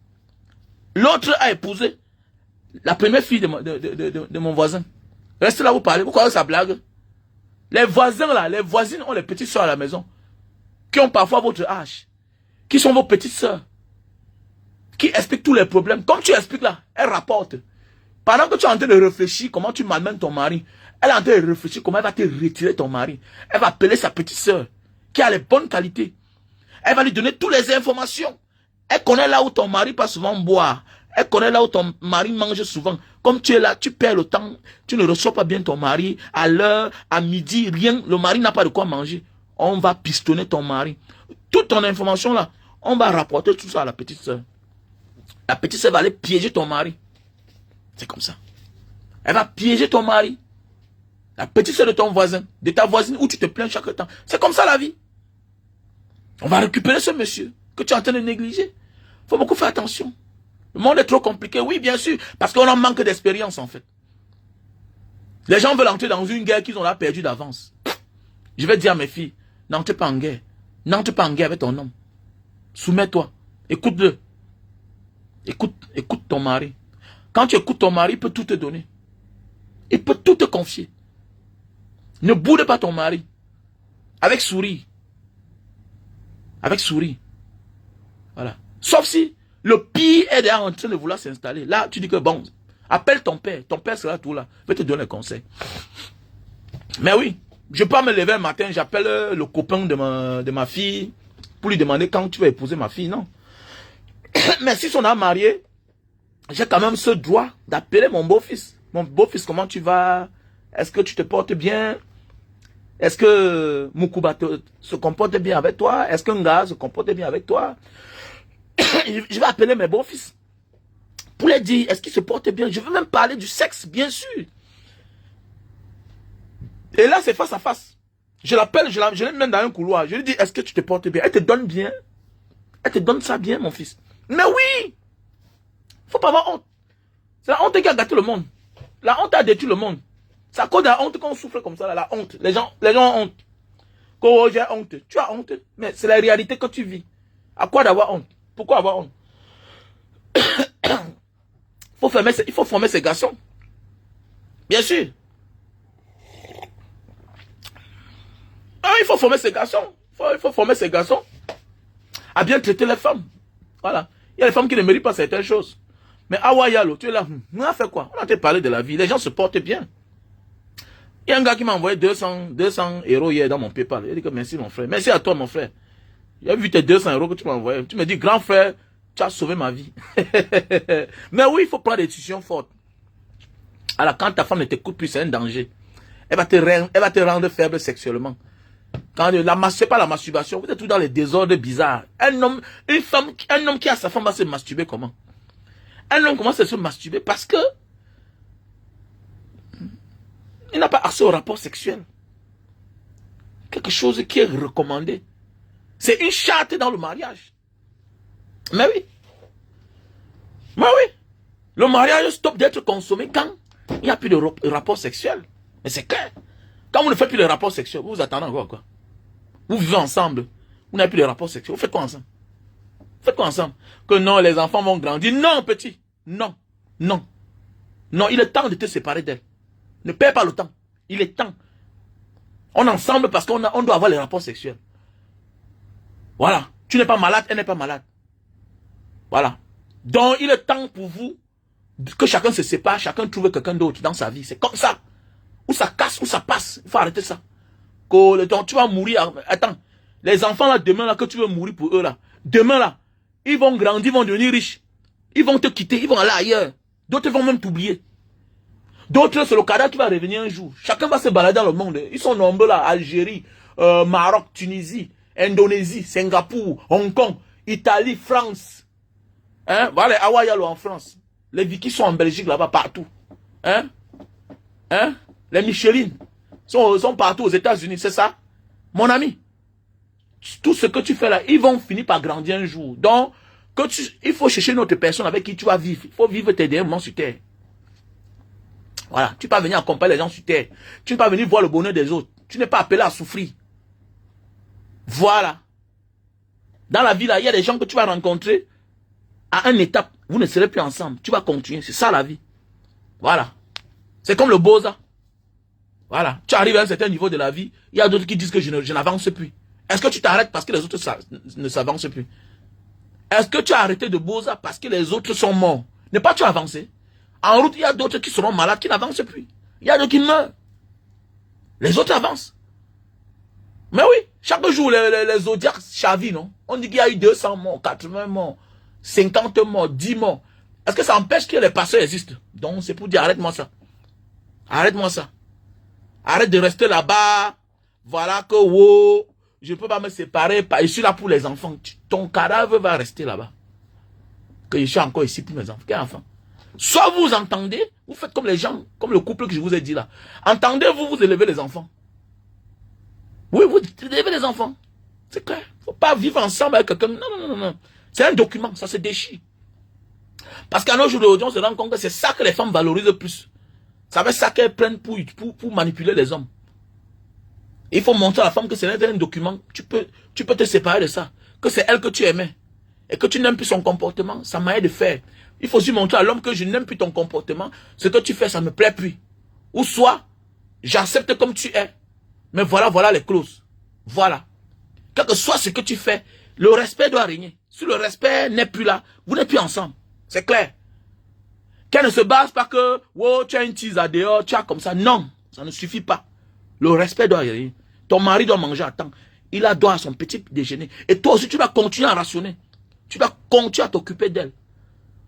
L'autre a épousé la première fille de mon voisin. Restez là, vous parlez. Pourquoi ça blague? Les voisins là, les voisines ont les petites soeurs à la maison. Qui ont parfois votre âge. Qui sont vos petites soeurs. Qui expliquent tous les problèmes. Comme tu expliques là, elles rapportent. Pendant que tu es en train de réfléchir comment tu malmènes ton mari, elle est en train de réfléchir comment elle va te retirer ton mari. Elle va appeler sa petite soeur qui a les bonnes qualités. Elle va lui donner toutes les informations. Elle connaît là où ton mari passe souvent boire. Elle connaît là où ton mari mange souvent. Comme tu es là, tu perds le temps. Tu ne reçois pas bien ton mari. À l'heure, à midi, rien. Le mari n'a pas de quoi manger. On va pistonner ton mari. Toute ton information là, on va rapporter tout ça à la petite soeur. La petite soeur va aller piéger ton mari. C'est comme ça. Elle va piéger ton mari. La petite soeur de ton voisin, de ta voisine où tu te plains chaque temps. C'est comme ça la vie. On va récupérer ce monsieur que tu es en train de négliger. Il faut beaucoup faire attention. Le monde est trop compliqué, oui, bien sûr, parce qu'on en manque d'expérience, en fait. Les gens veulent entrer dans une guerre qu'ils ont là perdue d'avance. Je vais dire à mes filles, n'entre pas en guerre. N'entre pas en guerre avec ton homme. Soumets-toi. Écoute-le. Écoute ton mari. Quand tu écoutes ton mari, il peut tout te donner. Il peut tout te confier. Ne boude pas ton mari. Avec sourire. Avec sourire. Voilà. Sauf si le pire est déjà en train de vouloir s'installer. Là, tu dis que bon, appelle ton père. Ton père sera tout là. Il va te donner un conseil. Mais oui, je peux pas me lever un matin, j'appelle le copain de ma fille pour lui demander quand tu vas épouser ma fille. Non. Mais si on a marié, j'ai quand même ce droit d'appeler mon beau-fils. Mon beau-fils, comment tu vas? Est-ce que tu te portes bien? Est-ce que Moukouba se comporte bien avec toi? Est-ce que Nga se comporte bien avec toi? Je vais appeler mes beaux-fils pour les dire, est-ce qu'ils se portent bien? Je veux même parler du sexe, bien sûr. Et là, c'est face à face. Je l'appelle, je l'ai même dans un couloir. Je lui dis, est-ce que tu te portes bien? Elle te donne bien. Elle te donne ça bien, mon fils. Mais oui! Faut pas avoir honte. C'est la honte qui a gâté le monde. La honte a détruit le monde. C'est à cause de la honte qu'on souffre comme ça, là, la honte. Les gens ont honte. Quand j'ai honte, tu as honte. Mais c'est la réalité que tu vis. À quoi d'avoir honte? Pourquoi avoir honte? Il faut former ces garçons. Bien sûr. Ah, il faut former ces garçons. Il faut former ces garçons à bien traiter les femmes. Voilà. Il y a les femmes qui ne méritent pas certaines choses. Mais Awayalo, tu es là. On a fait quoi? On a te parlé de la vie. Les gens se portent bien. Il y a un gars qui m'a envoyé 200 € hier dans mon PayPal. Il dit que merci mon frère. Merci à toi mon frère. J'ai vu tes 200 € que tu m'as envoyé. Tu me dis, grand frère, tu as sauvé ma vie. Mais oui, il faut prendre des décisions fortes. Alors quand ta femme ne t'écoute plus, c'est un danger. Elle va te rendre faible sexuellement. C'est pas la masturbation. Vous êtes tous dans les désordres bizarres. Un homme qui a sa femme va se masturber comment? Un homme commence à se masturber parce que il n'a pas accès au rapport sexuel. Quelque chose qui est recommandé. C'est une charte dans le mariage. Mais oui. Mais oui. Le mariage stop d'être consommé quand il n'y a plus de rapport sexuel. Mais c'est clair. Quand vous ne faites plus de rapport sexuel, vous attendez encore quoi? Vous vivez ensemble. Vous n'avez plus de rapport sexuel. Vous faites quoi ensemble? Vous faites quoi ensemble? Que non, les enfants vont grandir. Non, petit. Non. Non. Non, il est temps de te séparer d'elle. Ne perds pas le temps. Il est temps. On est ensemble parce qu'on doit avoir les rapports sexuels. Voilà. Tu n'es pas malade, elle n'est pas malade. Voilà. Donc, il est temps pour vous que chacun se sépare, chacun trouve quelqu'un d'autre dans sa vie. C'est comme ça. Ou ça casse, ou ça passe. Il faut arrêter ça. Donc, tu vas mourir. Attends. Les enfants là, demain là, que tu veux mourir pour eux là. Demain là, ils vont grandir, ils vont devenir riches. Ils vont te quitter, ils vont aller ailleurs. D'autres vont même t'oublier. D'autres, c'est le cadavre qui va revenir un jour. Chacun va se balader dans le monde. Ils sont nombreux là. Algérie, Maroc, Tunisie, Indonésie, Singapour, Hong Kong, Italie, France. Hein? Voilà les Hawaiialo en France. Les Vikings sont en Belgique là-bas, partout. Hein? Hein? Les Michelin sont partout aux États-Unis, c'est ça? Mon ami, tout ce que tu fais là, ils vont finir par grandir un jour. Donc, il faut chercher une autre personne avec qui tu vas vivre. Il faut vivre tes derniers moments sur terre. Voilà, tu ne peux pas venir accompagner les gens sur terre. Tu ne peux pas venir voir le bonheur des autres. Tu n'es pas appelé à souffrir. Voilà. Dans la vie, là, il y a des gens que tu vas rencontrer à une étape. Vous ne serez plus ensemble. Tu vas continuer. C'est ça la vie. Voilà. C'est comme le Boza. Voilà. Tu arrives à un certain niveau de la vie. Il y a d'autres qui disent que je n'avance plus. Est-ce que tu t'arrêtes parce que les autres ne s'avancent plus? Est-ce que tu as arrêté de Boza parce que les autres sont morts? Ne pas tu avancer. En route, il y a d'autres qui seront malades, qui n'avancent plus. Il y a d'autres qui meurent. Les autres avancent. Mais oui, chaque jour, les zodiacs chavirent, non? On dit qu'il y a eu 200 morts, 80 morts, 50 morts, 10 morts. Est-ce que ça empêche que les pasteurs existent? Donc, c'est pour dire, arrête-moi ça. Arrête-moi ça. Arrête de rester là-bas. Voilà que, wow, je ne peux pas me séparer. Je suis là pour les enfants. Ton cadavre va rester là-bas. Que je suis encore ici pour mes enfants. Quel enfant? Soit vous entendez, vous faites comme les gens, comme le couple que je vous ai dit là. Entendez-vous, vous élevez les enfants. Oui, vous élevez les enfants. C'est clair. Il ne faut pas vivre ensemble avec quelqu'un. Non, non, non, non. C'est un document, ça se déchire. Parce qu'à nos jours d'aujourd'hui, on se rend compte que c'est ça que les femmes valorisent plus. Ça veut ça qu'elles prennent pour manipuler les hommes. Il faut montrer à la femme que c'est un document. Tu peux te séparer de ça. Que c'est elle que tu aimais. Et que tu n'aimes plus son comportement. Ça m'a de faire. Il faut aussi montrer à l'homme que je n'aime plus ton comportement. Ce que tu fais, ça ne me plaît plus. Ou soit, j'accepte comme tu es. Mais voilà les clauses. Voilà. Quel que soit ce que tu fais, le respect doit régner. Si le respect n'est plus là, vous n'êtes plus ensemble. C'est clair. Qu'elle ne se base pas que, wow, tu as une tise à dehors, tu as comme ça. Non, ça ne suffit pas. Le respect doit régner. Ton mari doit manger à temps. Il a droit à son petit déjeuner. Et toi aussi, tu dois continuer à rationner. Tu dois continuer à t'occuper d'elle.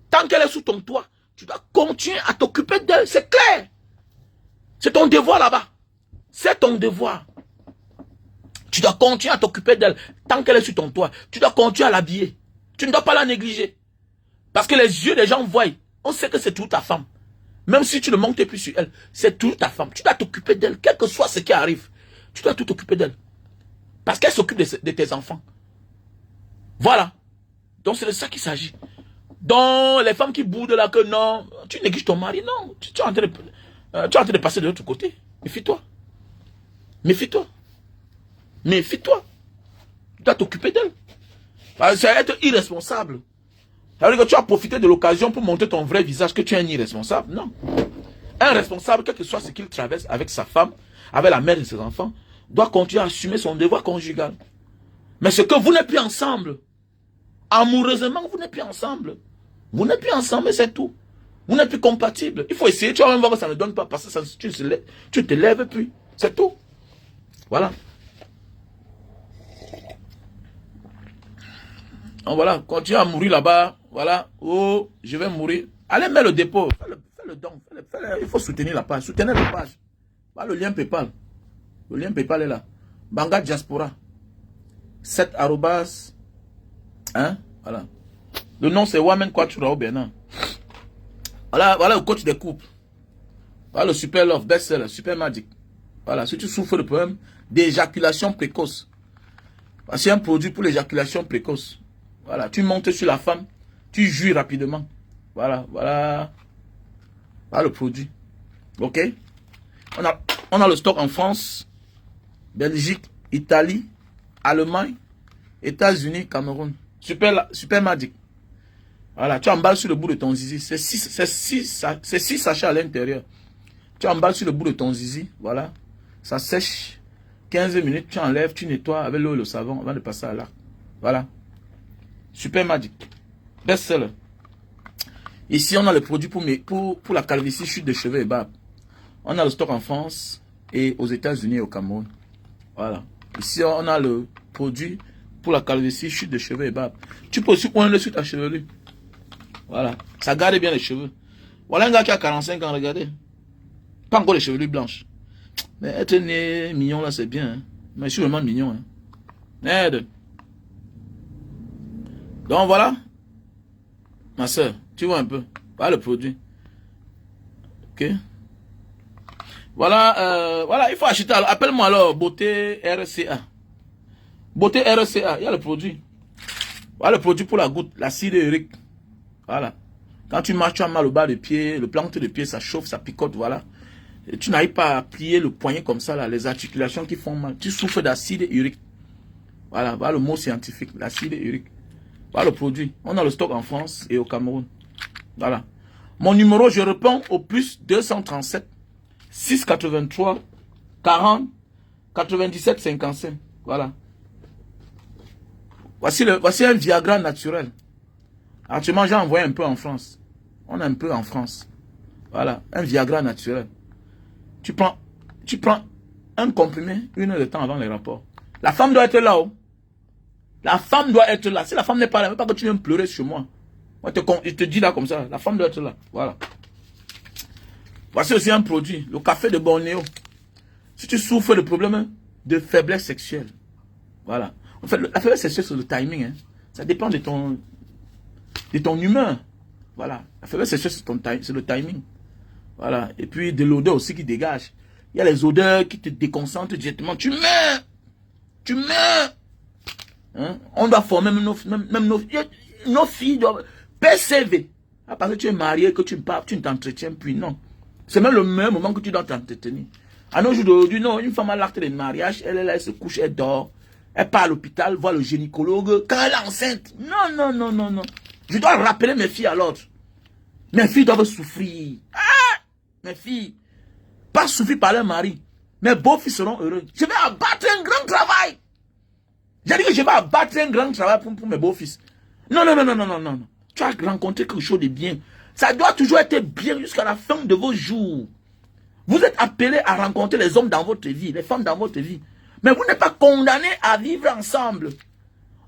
Tant qu'elle est sous ton toit, tu dois continuer à t'occuper d'elle. C'est clair. C'est ton devoir là-bas. C'est ton devoir. Tu dois continuer à t'occuper d'elle. Tant qu'elle est sous ton toit, tu dois continuer à l'habiller. Tu ne dois pas la négliger. Parce que les yeux des gens voient. On sait que c'est toute ta femme. Même si tu ne montes plus sur elle, c'est toute ta femme. Tu dois t'occuper d'elle, quel que soit ce qui arrive. Tu dois tout t'occuper d'elle. Parce qu'elle s'occupe de tes enfants. Voilà. Donc c'est de ça qu'il s'agit. Donc les femmes qui boudent là que non, tu négliges ton mari, non. Tu es en train de passer de l'autre côté. Méfie-toi. Méfie-toi. Méfie-toi. Tu dois t'occuper d'elle. C'est être irresponsable. Ça veut dire que tu as profité de l'occasion pour montrer ton vrai visage, que tu es un irresponsable. Non. Un responsable, quel que soit ce qu'il traverse avec sa femme, avec la mère de ses enfants, doit continuer à assumer son devoir conjugal. Mais ce que vous n'êtes plus ensemble, amoureusement, vous n'êtes plus ensemble. Vous n'êtes plus ensemble, et c'est tout. Vous n'êtes plus compatibles. Il faut essayer. Tu vas même voir que ça ne donne pas, parce que ça, tu te lèves plus. C'est tout. Voilà. Donc voilà, continue à mourir là-bas. Voilà. Oh, je vais mourir. Allez, mets le dépôt. Fais le don. Il faut soutenir la page. Soutenez la page. Voilà, le lien PayPal. Le lien PayPal est là. Banga Diaspora. 7 arrobas. Hein? Voilà. Le nom c'est Wamen Kwachurao Bernard. Voilà le coach des couples. Voilà le super love, best-seller, super magic. Voilà, si tu souffres de problème d'éjaculation précoce. C'est un produit pour l'éjaculation précoce. Voilà, tu montes sur la femme, tu jouis rapidement. Voilà le produit. Ok? On a le stock en France, Belgique, Italie, Allemagne, États-Unis, Cameroun. Super magic. Voilà, tu emballes sur le bout de ton zizi. C'est 6 sachets à l'intérieur. Tu emballes sur le bout de ton zizi. Voilà. Ça sèche. 15 minutes, tu enlèves, tu nettoies avec l'eau et le savon avant de passer à l'arc. Voilà. Super magic. Best seller. Ici, on a le produit pour la calvitie, chute de cheveux et barbe. On a le stock en France et aux États-Unis et au Cameroun. Voilà. Ici, on a le produit pour la calvitie, chute de cheveux et barbe. Tu peux aussi oindre sur ta chevelure. Voilà. Ça garde bien les cheveux. Voilà un gars qui a 45 ans, regardez. Pas encore les chevelures blanches. Mais être né mignon là, c'est bien. Hein. Mais je suis vraiment mignon. Hein. Merde. Donc voilà. Ma soeur, tu vois un peu. Voilà le produit. Ok. Voilà, voilà, il faut acheter. Appelle-moi alors, Beauté RCA. Beauté RCA, il y a le produit. Voilà le produit pour la goutte, l'acide urique. Voilà. Quand tu marches, tu as mal au bas de pied, le planté de pied, ça chauffe, ça picote, voilà. Et tu n'arrives pas à plier le poignet comme ça, là, les articulations qui font mal. Tu souffres d'acide urique. Voilà, voilà le mot scientifique, l'acide urique. Voilà le produit. On a le stock en France et au Cameroun. Voilà. Mon numéro, je réponds au plus 237 683 40 97 55. Voilà. Voici un Viagra naturel. Actuellement, j'ai envoyé un peu en France. On a un peu en France. Voilà, un Viagra naturel. Tu prends un comprimé 1 heure de temps avant les rapports. La femme doit être là-haut. La femme doit être là. Si la femme n'est pas là, même pas que tu viennes pleurer sur moi. Moi, je te dis là comme ça, la femme doit être là. Voilà. Voici aussi un produit, le café de Bornéo. Si tu souffres de problèmes de faiblesse sexuelle, voilà. En fait, la faiblesse sexuelle, c'est le timing. Hein. Ça dépend de ton humeur. Voilà. La faiblesse sexuelle, c'est le timing. Voilà. Et puis, de l'odeur aussi qui dégage. Il y a les odeurs qui te déconcentrent directement. Tu meurs. Tu meurs. Hein? On doit former même nos filles doivent persévérer. Ah, parce que tu es marié, que tu parles, tu ne t'entretiens plus. Non. C'est même le meilleur moment que tu dois t'entretenir. À nos jours d'aujourd'hui, non, une femme a l'acte de mariage, elle se couche, elle dort. Elle part à l'hôpital, voit le gynécologue. Quand elle est enceinte, non. Je dois rappeler mes filles à l'ordre. Mes filles doivent souffrir. Ah, mes filles. Pas souffrir par leur mari. Mes beaux-fils seront heureux. Je vais abattre un grand travail. J'ai dit que je vais abattre un grand travail pour mes beaux-fils. Non. Tu as rencontré quelque chose de bien. Ça doit toujours être bien jusqu'à la fin de vos jours. Vous êtes appelés à rencontrer les hommes dans votre vie, les femmes dans votre vie. Mais vous n'êtes pas condamnés à vivre ensemble.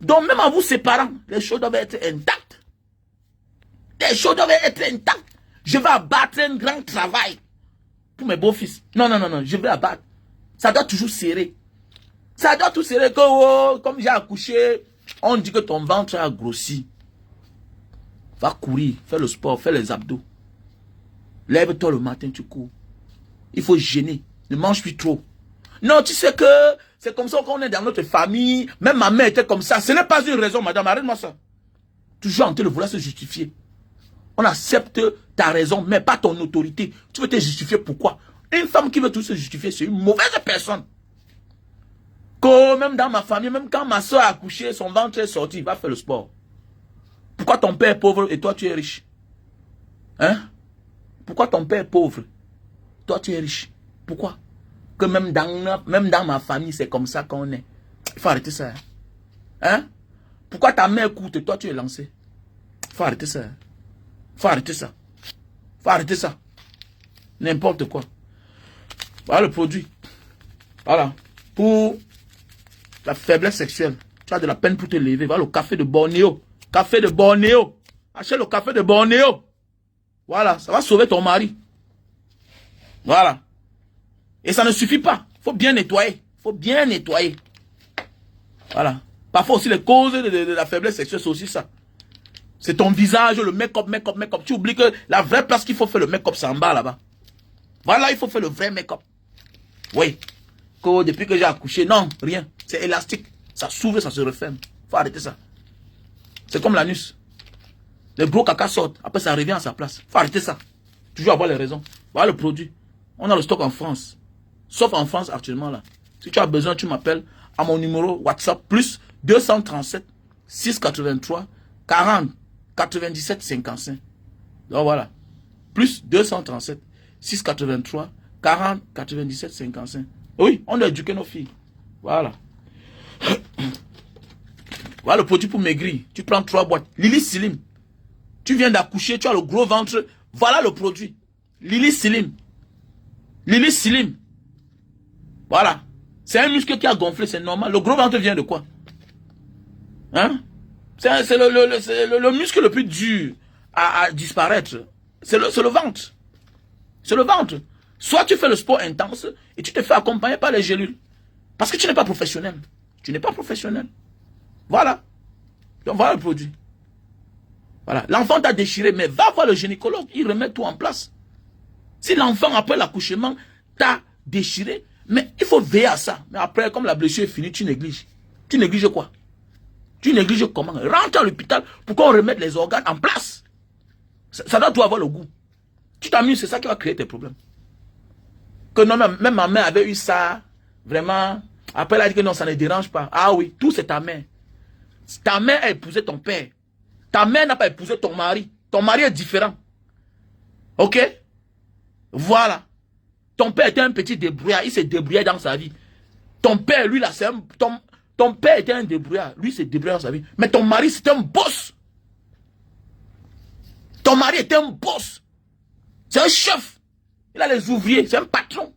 Donc même en vous séparant, les choses doivent être intactes. Les choses doivent être intactes. Je vais abattre un grand travail pour mes beaux-fils. Non, je vais abattre. Ça doit toujours serrer. Ça doit tout serrer que, oh, comme j'ai accouché, on dit que ton ventre a grossi. Va courir, fais le sport, fais les abdos. Lève-toi le matin, tu cours. Il faut gêner. Ne mange plus trop. Non, tu sais que c'est comme ça qu'on est dans notre famille. Même ma mère était comme ça. Ce n'est pas une raison, madame. Arrête-moi ça. Toujours en train de vouloir se justifier. On accepte ta raison, mais pas ton autorité. Tu veux te justifier pourquoi? Une femme qui veut tout se justifier, c'est une mauvaise personne. Que même dans ma famille, même quand ma soeur a accouché, son ventre est sorti, il va faire le sport. Pourquoi ton père est pauvre et toi tu es riche? Hein? Pourquoi ton père est pauvre? Toi tu es riche. Pourquoi? Que même dans ma famille, c'est comme ça qu'on est. Il faut arrêter ça. Hein? Pourquoi ta mère coûte et toi tu es lancé? Il faut arrêter ça. Il faut arrêter ça. Il faut arrêter ça. N'importe quoi. Voilà le produit. Voilà. Pour la faiblesse sexuelle. Tu as de la peine pour te lever. Voilà le café de Bornéo. Café de Bornéo. Achète le café de Bornéo. Voilà. Ça va sauver ton mari. Voilà. Et ça ne suffit pas. Il faut bien nettoyer. Il faut bien nettoyer. Voilà. Parfois aussi les causes de la faiblesse sexuelle, c'est aussi ça. C'est ton visage, le make-up. Tu oublies que la vraie place qu'il faut faire le make-up, c'est en bas là-bas. Voilà, il faut faire le vrai make-up. Oui. Que depuis que j'ai accouché, non, rien. C'est élastique. Ça s'ouvre, ça se referme. Il faut arrêter ça. C'est comme l'anus. Les gros caca sortent. Après, ça revient à sa place. Il faut arrêter ça. Toujours avoir les raisons. Voilà le produit. On a le stock en France. Sauf en France actuellement là. Si tu as besoin, tu m'appelles à mon numéro WhatsApp plus 237 683 40 97 55. Donc voilà. Plus 237 683 40 97 55. Oui, on doit éduquer nos filles. Voilà. Voilà le produit pour maigrir. Tu prends 3 boîtes. Lily Slim. Tu viens d'accoucher, tu as le gros ventre. Voilà le produit. Lily Slim. Lily Slim. Voilà. C'est un muscle qui a gonflé, c'est normal. Le gros ventre vient de quoi? Hein? C'est le muscle le plus dur à disparaître. C'est le ventre. C'est le ventre. Soit tu fais le sport intense et tu te fais accompagner par les gélules. Parce que tu n'es pas professionnel. Tu n'es pas professionnel. Voilà. Donc voilà le produit. Voilà. L'enfant t'a déchiré, mais va voir le gynécologue, il remet tout en place. Si l'enfant, après l'accouchement, t'a déchiré, mais il faut veiller à ça. Mais après, comme la blessure est finie, tu négliges. Tu négliges quoi? Tu négliges comment? Rentre à l'hôpital pour qu'on remette les organes en place. Ça doit tout avoir le goût. Tu t'amuses, c'est ça qui va créer tes problèmes. Que non, même ma mère avait eu ça, vraiment. Après, elle a dit que non, ça ne dérange pas. Ah oui, tout c'est ta mère. Ta mère a épousé ton père. Ta mère n'a pas épousé ton mari. Ton mari est différent. Ok? Voilà. Ton père était un petit débrouillard. Il s'est débrouillé dans sa vie. Ton père, lui, là, c'est un... Ton père était un débrouillard. Lui, s'est débrouillé dans sa vie. Mais ton mari, c'était un boss. Ton mari était un boss. C'est un chef. Il a les ouvriers. C'est un patron.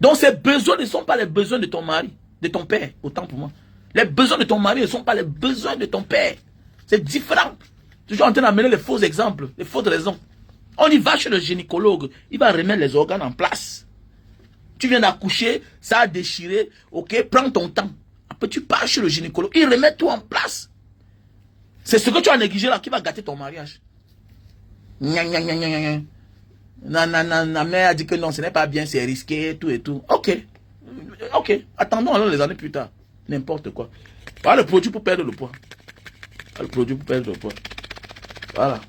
Donc, ces besoins ne sont pas les besoins de ton mari, de ton père. Autant pour moi. Les besoins de ton mari ne sont pas les besoins de ton père. C'est différent. Toujours en train d'amener les faux exemples, les fausses raisons. On y va chez le gynécologue, il va remettre les organes en place. Tu viens d'accoucher, ça a déchiré, ok, prends ton temps. Après tu pars chez le gynécologue, il remet tout en place. C'est ce que tu as négligé là qui va gâter ton mariage. Gna, gna, gna, gna, gna. La mère a dit que non, ce n'est pas bien, c'est risqué, tout et tout. Ok. Ok. Attendons alors les années plus tard. N'importe quoi. Voilà le produit pour perdre le poids. Voilà le produit pour perdre le poids. Voilà.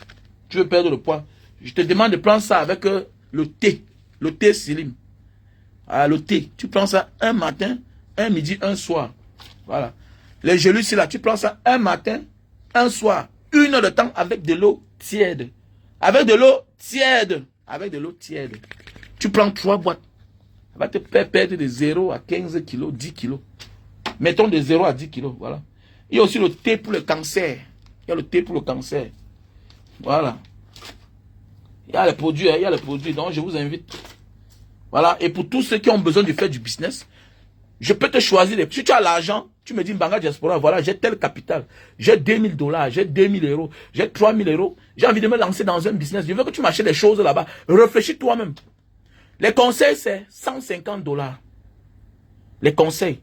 Tu veux perdre le poids. Je te demande de prendre ça avec le thé. Le thé Slim. Ah, le thé. Tu prends ça un matin, un midi, un soir. Voilà. Les gelus ici là, tu prends ça un matin, un soir. 1 heure de temps avec de l'eau tiède. Avec de l'eau tiède. Avec de l'eau tiède. Tu prends 3 boîtes. Ça va te faire perdre de 0 à 15 kilos, 10 kilos. Mettons de 0 à 10 kilos. Voilà. Il y a aussi le thé pour le cancer. Il y a le thé pour le cancer. Voilà. Il y a les produits, il y a les produits. Donc, je vous invite. Voilà. Et pour tous ceux qui ont besoin de faire du business, je peux te choisir. Si tu as l'argent, tu me dis, Mbanga Diaspora, voilà, j'ai tel capital. J'ai $2000, j'ai 2000 euros, j'ai 3000 euros. J'ai envie de me lancer dans un business. Je veux que tu m'achètes des choses là-bas. Réfléchis toi-même. Les conseils, c'est $150. Les conseils,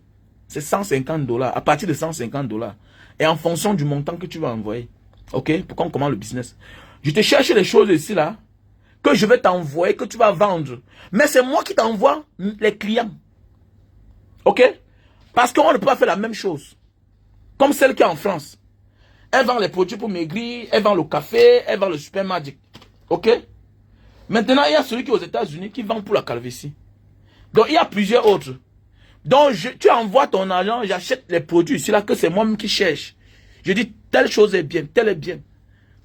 c'est $150. À partir de $150. Et en fonction du montant que tu vas envoyer. Ok? Pour qu'on commence le business. Je te cherche les choses ici, là, que je vais t'envoyer, que tu vas vendre. Mais c'est moi qui t'envoie les clients. Ok? Parce qu'on ne peut pas faire la même chose. Comme celle qui est en France. Elle vend les produits pour maigrir, elle vend le café, elle vend le Super Magic. Ok? Maintenant, il y a celui qui est aux États-Unis qui vend pour la calvitie. Donc, il y a plusieurs autres. Donc, tu envoies ton argent, j'achète les produits ici, là, que c'est moi-même qui cherche. Je dis, telle chose est bien, telle est bien.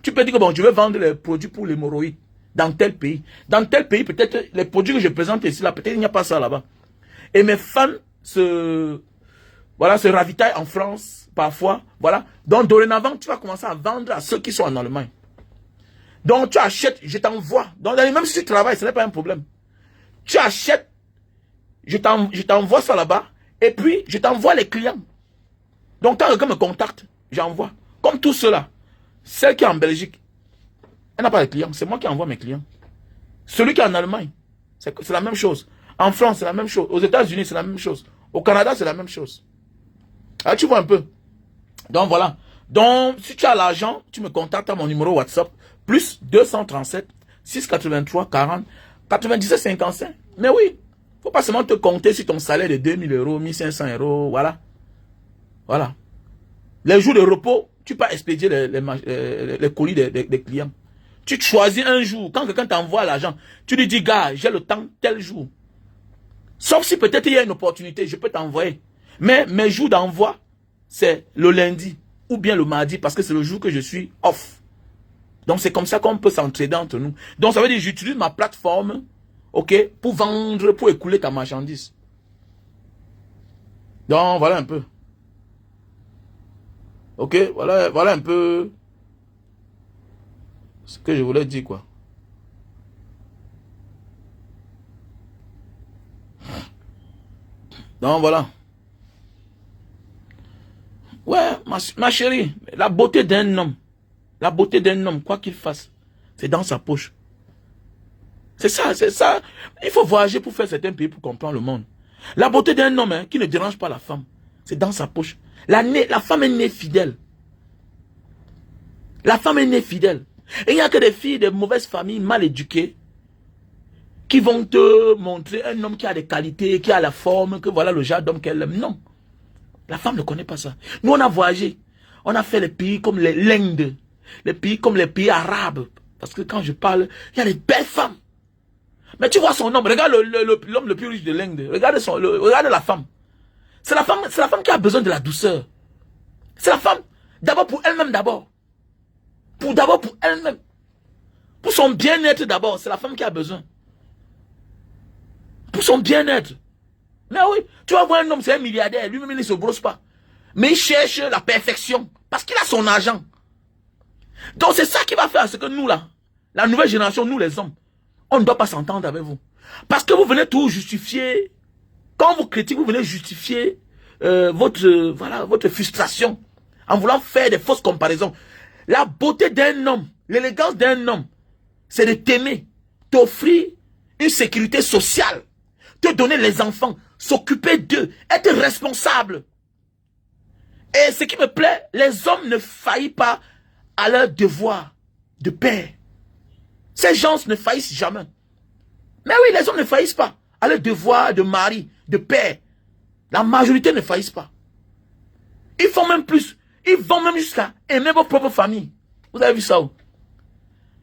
Tu peux dire que bon, je veux vendre les produits pour l'hémorroïde dans tel pays. Dans tel pays, peut-être, les produits que je présente ici, là, peut-être il n'y a pas ça là-bas. Et mes fans se ravitaillent en France, parfois, voilà. Donc, dorénavant, tu vas commencer à vendre à ceux qui sont en Allemagne. Donc, tu achètes, je t'envoie. Donc, même si tu travailles, ce n'est pas un problème. Tu achètes, je t'envoie ça là-bas, et puis, je t'envoie les clients. Donc, quand quelqu'un me contacte, j'envoie. Comme tous ceux-là. Celle qui est en Belgique, elle n'a pas de clients. C'est moi qui envoie mes clients. Celui qui est en Allemagne, c'est la même chose. En France, c'est la même chose. Aux États-Unis, c'est la même chose. Au Canada, c'est la même chose. Alors, tu vois un peu. Donc, voilà. Donc, si tu as l'argent, tu me contactes à mon numéro WhatsApp. Plus 237 683 40 97 55. Mais oui, faut pas seulement te compter sur ton salaire de 2000 euros, 1500 euros, voilà. Voilà. Les jours de repos, tu peux expédier les colis des clients. Tu choisis un jour, quand quelqu'un t'envoie l'argent, tu lui dis, gars, j'ai le temps tel jour. Sauf si peut-être il y a une opportunité, je peux t'envoyer. Mais mes jours d'envoi, c'est le lundi ou bien le mardi, parce que c'est le jour que je suis off. Donc c'est comme ça qu'on peut s'entraider entre nous. Donc ça veut dire que j'utilise ma plateforme, ok, pour vendre, pour écouler ta marchandise. Donc voilà un peu. Ok, voilà un peu ce que je voulais dire, quoi. Donc voilà. Ouais, ma chérie, la beauté d'un homme, quoi qu'il fasse, c'est dans sa poche. C'est ça, c'est ça. Il faut voyager pour faire certains pays pour comprendre le monde. La beauté d'un homme qui ne dérange pas la femme, c'est dans sa poche. La femme est née fidèle. La femme est née fidèle. Et il n'y a que des filles de mauvaises familles, mal éduquées, qui vont te montrer un homme qui a des qualités, qui a la forme, que voilà le genre d'homme qu'elle aime. Non. La femme ne connaît pas ça. Nous, on a voyagé. On a fait les pays comme l'Inde, les pays comme les pays arabes. Parce que quand je parle, il y a des belles femmes. Mais tu vois son homme, regarde l'homme le plus riche de l'Inde. Regarde la femme. C'est la femme qui a besoin de la douceur. C'est la femme, d'abord pour elle-même d'abord. D'abord pour elle-même. Pour son bien-être d'abord, c'est la femme qui a besoin. Pour son bien-être. Mais oui, tu vas voir un homme, c'est un milliardaire, lui-même il ne se brosse pas. Mais il cherche la perfection, parce qu'il a son argent. Donc c'est ça qui va faire ce que nous là, la nouvelle génération, nous les hommes, on ne doit pas s'entendre avec vous. Parce que vous venez tout justifier, quand vous critiquez, vous venez justifier votre frustration, en voulant faire des fausses comparaisons. La beauté d'un homme, l'élégance d'un homme, c'est de t'aimer, t'offrir une sécurité sociale, te donner les enfants, s'occuper d'eux, être responsable. Et ce qui me plaît, les hommes ne faillissent pas à leur devoir de père. Ces gens ne faillissent jamais. Mais oui, les hommes ne faillissent pas à leur devoir de mari, de père. La majorité ne faillissent pas. Ils font même plus. Ils vont même jusqu'à aimer vos propres familles. Vous avez vu ça où?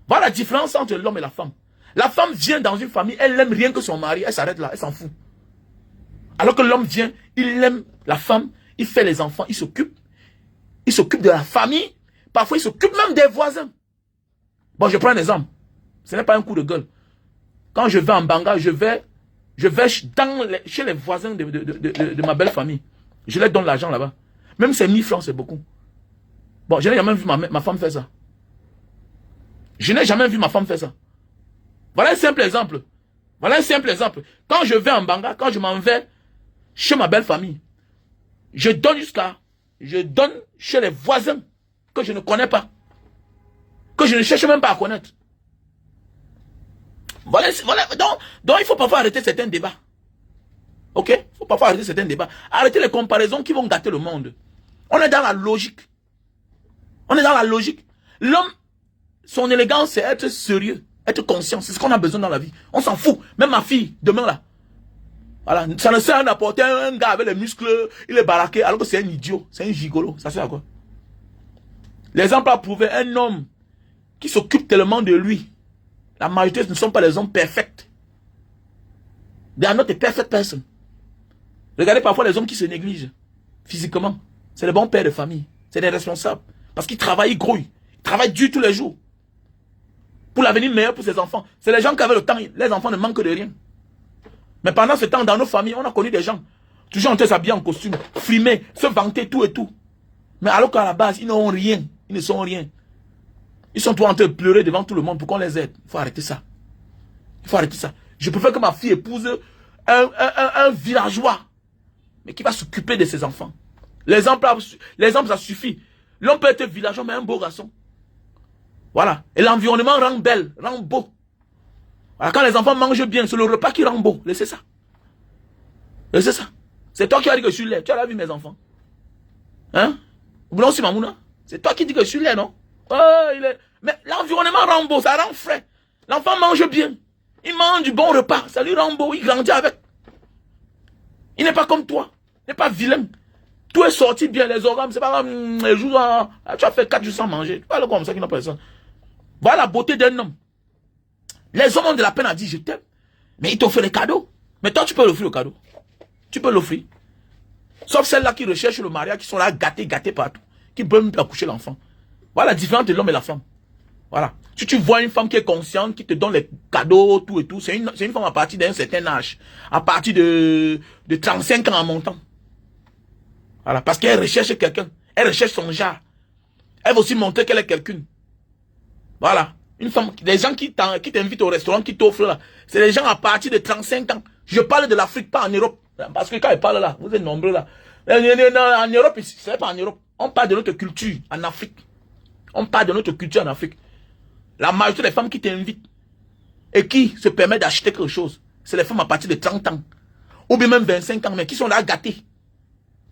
Voilà la différence entre l'homme et la femme. La femme vient dans une famille, elle n'aime rien que son mari, elle s'arrête là, elle s'en fout. Alors que l'homme vient, il aime la femme, il fait les enfants, il s'occupe. Il s'occupe de la famille. Parfois, il s'occupe même des voisins. Bon, je prends un exemple. Ce n'est pas un coup de gueule. Quand je vais en Banga, je vais chez les voisins de ma belle famille. Je leur donne l'argent là-bas. Même c'est 1000 francs, c'est beaucoup. Bon, je n'ai jamais vu ma femme faire ça. Je n'ai jamais vu ma femme faire ça. Voilà un simple exemple. Voilà un simple exemple. Quand je vais en Banga, quand je m'en vais chez ma belle famille, je donne chez les voisins que je ne connais pas. Que je ne cherche même pas à connaître. Voilà, donc il faut parfois arrêter certains débats. Ok? Il faut parfois arrêter certains débats. Arrêter les comparaisons qui vont gâter le monde. On est dans la logique. On est dans la logique. L'homme, son élégance, c'est être sérieux, être conscient. C'est ce qu'on a besoin dans la vie. On s'en fout. Même ma fille, demain là. Voilà. Ça ne sert à rien d'apporter un gars avec les muscles, il est baraqué, alors que c'est un idiot. C'est un gigolo. Ça sert à quoi? L'exemple a prouvé un homme qui s'occupe tellement de lui. La majorité ne sont pas les hommes parfaits. They are not a perfect person. Regardez parfois les hommes qui se négligent physiquement. C'est les bons pères de famille. C'est des responsables. Parce qu'ils travaillent, ils grouillent. Ils travaillent dur tous les jours. Pour l'avenir meilleur pour ses enfants. C'est les gens qui avaient le temps. Les enfants ne manquent de rien. Mais pendant ce temps, dans nos familles, on a connu des gens. Toujours en train de s'habiller en costume. Frimer, se vanter, tout et tout. Mais alors qu'à la base, ils n'ont rien. Ils ne sont rien. Ils sont tous en train de pleurer devant tout le monde pour qu'on les aide. Il faut arrêter ça. Il faut arrêter ça. Je préfère que ma fille épouse un villageois. Mais qui va s'occuper de ses enfants. L'exemple, ça suffit. L'homme peut être villageois, mais un beau garçon. Voilà. Et l'environnement rend belle, rend beau. Voilà. Quand les enfants mangent bien, c'est le repas qui rend beau. Laissez ça. Laissez ça. C'est toi qui as dit que je suis laid. Tu as vu mes enfants. Hein? Ou non, c'est Mamouna. C'est toi qui dis que je suis laid, non? Oh, mais l'environnement rend beau, ça rend frais. L'enfant mange bien. Il mange du bon repas. Ça lui rend beau. Il grandit avec. Il n'est pas comme toi. Il n'est pas vilain. Tout est sorti bien, les organes. C'est pas comme les jours. Tu as fait 4 jours sans manger. Tu parles comme ça qui n'a pas ça. Voilà la beauté d'un homme. Les hommes ont de la peine à dire je t'aime. Mais ils t'offrent les cadeaux. Mais toi, tu peux l'offrir le cadeau. Tu peux l'offrir. Sauf celles-là qui recherchent le mariage, qui sont là gâtés partout. Qui peuvent même accoucher l'enfant. Voilà la différence entre l'homme et la femme. Voilà. Si tu vois une femme qui est consciente, qui te donne les cadeaux, tout et tout, c'est une femme à partir d'un certain âge. À partir de 35 ans en montant. Voilà. Parce qu'elle recherche quelqu'un. Elle recherche son genre. Elle veut aussi montrer qu'elle est quelqu'un. Voilà. Une femme, les gens qui t'invitent au restaurant, qui t'offrent là, c'est les gens à partir de 35 ans. Je parle de l'Afrique, pas en Europe. Parce que quand ils parlent là, vous êtes nombreux là. En Europe, c'est pas en Europe. On parle de notre culture en Afrique. On parle de notre culture en Afrique. La majorité des femmes qui t'invitent et qui se permettent d'acheter quelque chose, c'est les femmes à partir de 30 ans. Ou bien même 25 ans, mais qui sont là gâtées.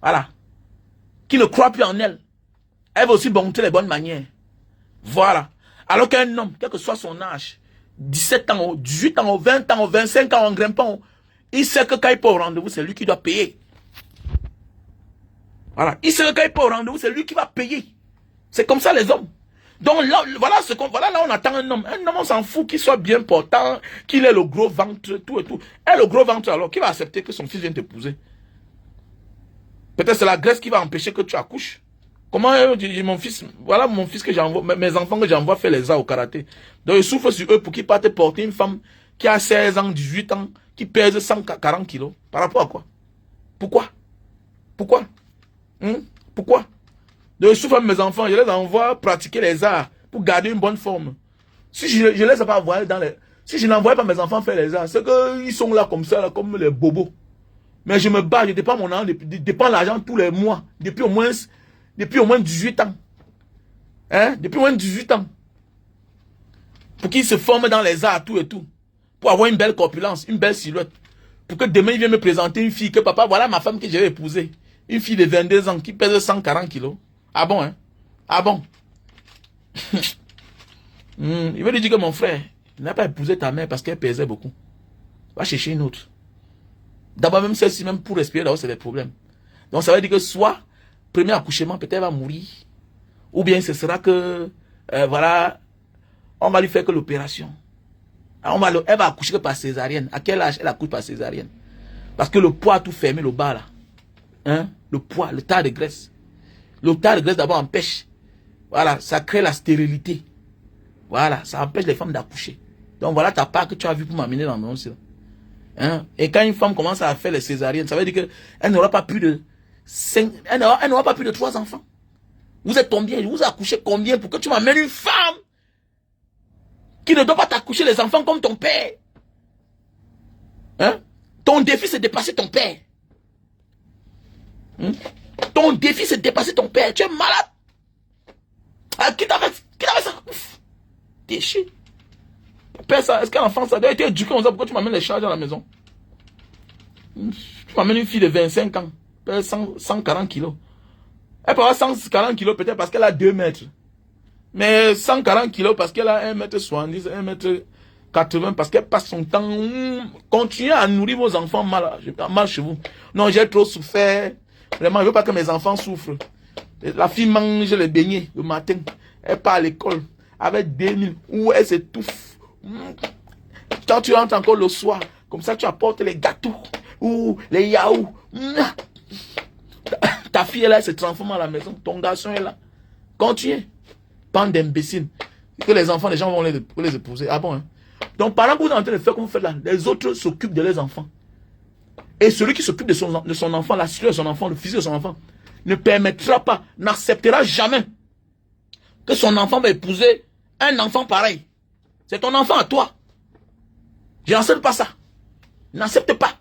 Voilà. Qui ne croient plus en elles. Elles veulent aussi montrer les bonnes manières. Voilà. Alors qu'un homme, quel que soit son âge, 17 ans, 18 ans, 20 ans, 25 ans, en grimpant, il sait que quand il peut au rendez-vous, c'est lui qui doit payer. Voilà. Il sait que quand il peut au rendez-vous, c'est lui qui va payer. C'est comme ça les hommes. Donc là, voilà là on attend un homme. Un homme, on s'en fout qu'il soit bien portant, qu'il ait le gros ventre, tout et tout. Et le gros ventre alors, qui va accepter que son fils vienne t'épouser? Peut-être c'est la graisse qui va empêcher que tu accouches. Comment mon fils, voilà mon fils que j'envoie, mes enfants que j'envoie faire les arts au karaté. Donc je souffre sur eux pour qu'ils partent porter une femme qui a 16 ans, 18 ans, qui pèse 140 kilos. Par rapport à quoi? Pourquoi? Pourquoi? Pourquoi? Donc je souffre avec mes enfants, je les envoie pratiquer les arts pour garder une bonne forme. Si je les ai pas envoyés dans les... Si je n'envoie pas mes enfants faire les arts, c'est qu'ils sont là comme ça, là, comme les bobos. Mais je me bats, je dépense mon argent, je dépense l'argent tous les mois, depuis au moins 18 ans. Hein? Depuis moins de 18 ans. Pour qu'il se forme dans les arts, tout et tout. Pour avoir une belle corpulence, une belle silhouette. Pour que demain, il vienne me présenter une fille que papa, voilà ma femme que j'ai épousée. Une fille de 22 ans qui pèse 140 kilos. Ah bon, hein? Ah bon? Il veut lui dire que mon frère, il n'a pas épousé ta mère parce qu'elle pesait beaucoup. Va chercher une autre. D'abord, même celle-ci, même pour respirer, d'abord, c'est des problèmes. Donc, ça veut dire que soit, premier accouchement, peut-être elle va mourir. Ou bien ce sera que, voilà, on va lui faire que l'opération. Elle va accoucher que par césarienne. À quel âge elle accouche par césarienne? Parce que le poids a tout fermé, le bas là. Hein? Le poids, le tas de graisse. Le tas de graisse d'abord empêche. Voilà, ça crée la stérilité. Voilà, ça empêche les femmes d'accoucher. Donc voilà ta part que tu as vu pour m'amener dans le monde. Hein? Et quand une femme commence à faire les césariennes, ça veut dire qu'elle n'aura pas plus de 5, elle n'aura pas plus de 3 enfants. Vous êtes combien? Vous accouchez combien pour que tu m'amènes une femme qui ne doit pas t'accoucher les enfants comme ton père? Hein? Ton défi, c'est de dépasser ton père. Hein? Ton défi, c'est de dépasser ton père. Tu es malade. Ah, qui t'a fait ça? Déchire. Père, ça, est-ce qu'un enfant, ça doit être éduqué comme ça? Pourquoi tu m'amènes les charges à la maison? Tu m'amènes une fille de 25 ans, 140 kilos. Elle peut avoir 140 kilos peut-être parce qu'elle a 2 mètres. Mais 140 kilos parce qu'elle a 1m70, 1m80, parce qu'elle passe son temps. Continuez à nourrir vos enfants mal chez vous. Non, j'ai trop souffert. Vraiment, je ne veux pas que mes enfants souffrent. La fille mange les beignets le matin. Elle part à l'école avec 2000 où elle s'étouffe. Quand tu rentres encore le soir, comme ça tu apportes les gâteaux ou les yaourts. Ta fille est là, elle se transforme à la maison. Ton garçon est là. Continue. Bande d'imbéciles. Que les enfants, les gens vont les épouser. Ah bon, hein? Donc pendant que vous êtes en train de faire comme vous faites là, les autres s'occupent de leurs enfants. Et celui qui s'occupe de son enfant, la situation de son enfant, le physique de son enfant, ne permettra pas, n'acceptera jamais que son enfant va épouser un enfant pareil. C'est ton enfant à toi. Je n'accepte pas ça. N'accepte pas.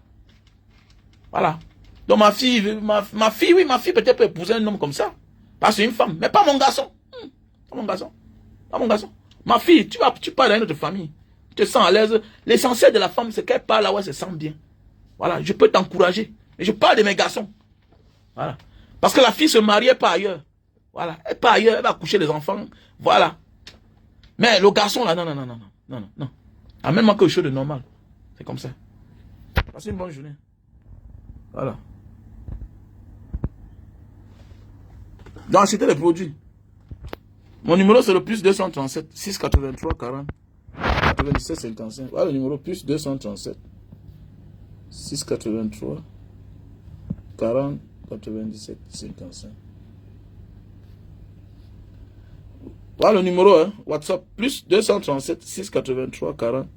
Voilà. Donc ma fille, oui, ma fille peut-être peut épouser un homme comme ça. Parce que c'est une femme. Mais pas mon garçon. Pas mon garçon. Pas mon garçon. Ma fille, tu pars dans notre famille. Tu te sens à l'aise. L'essentiel de la femme, c'est qu'elle parle là où elle se sent bien. Voilà. Je peux t'encourager. Et je parle de mes garçons. Voilà. Parce que la fille se mariait pas ailleurs. Voilà. Elle part ailleurs, elle va coucher les enfants. Voilà. Mais le garçon là, non. Amène-moi quelque chose de normal. C'est comme ça. Passez une bonne journée. Voilà. Donc, c'était les produits. Mon numéro, c'est le plus 237 683 40 97 55. Voilà le numéro plus 237 683 40 97 55. Voilà le numéro, hein, WhatsApp, plus 237 683 40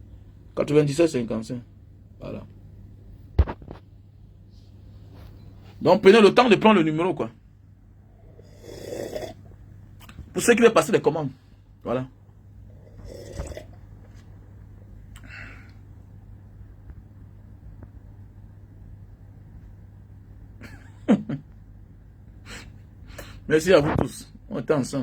97 55. Voilà. Donc, prenez le temps de prendre le numéro, quoi. Pour ceux qui veulent passer des commandes. Voilà. Merci à vous tous. On est ensemble.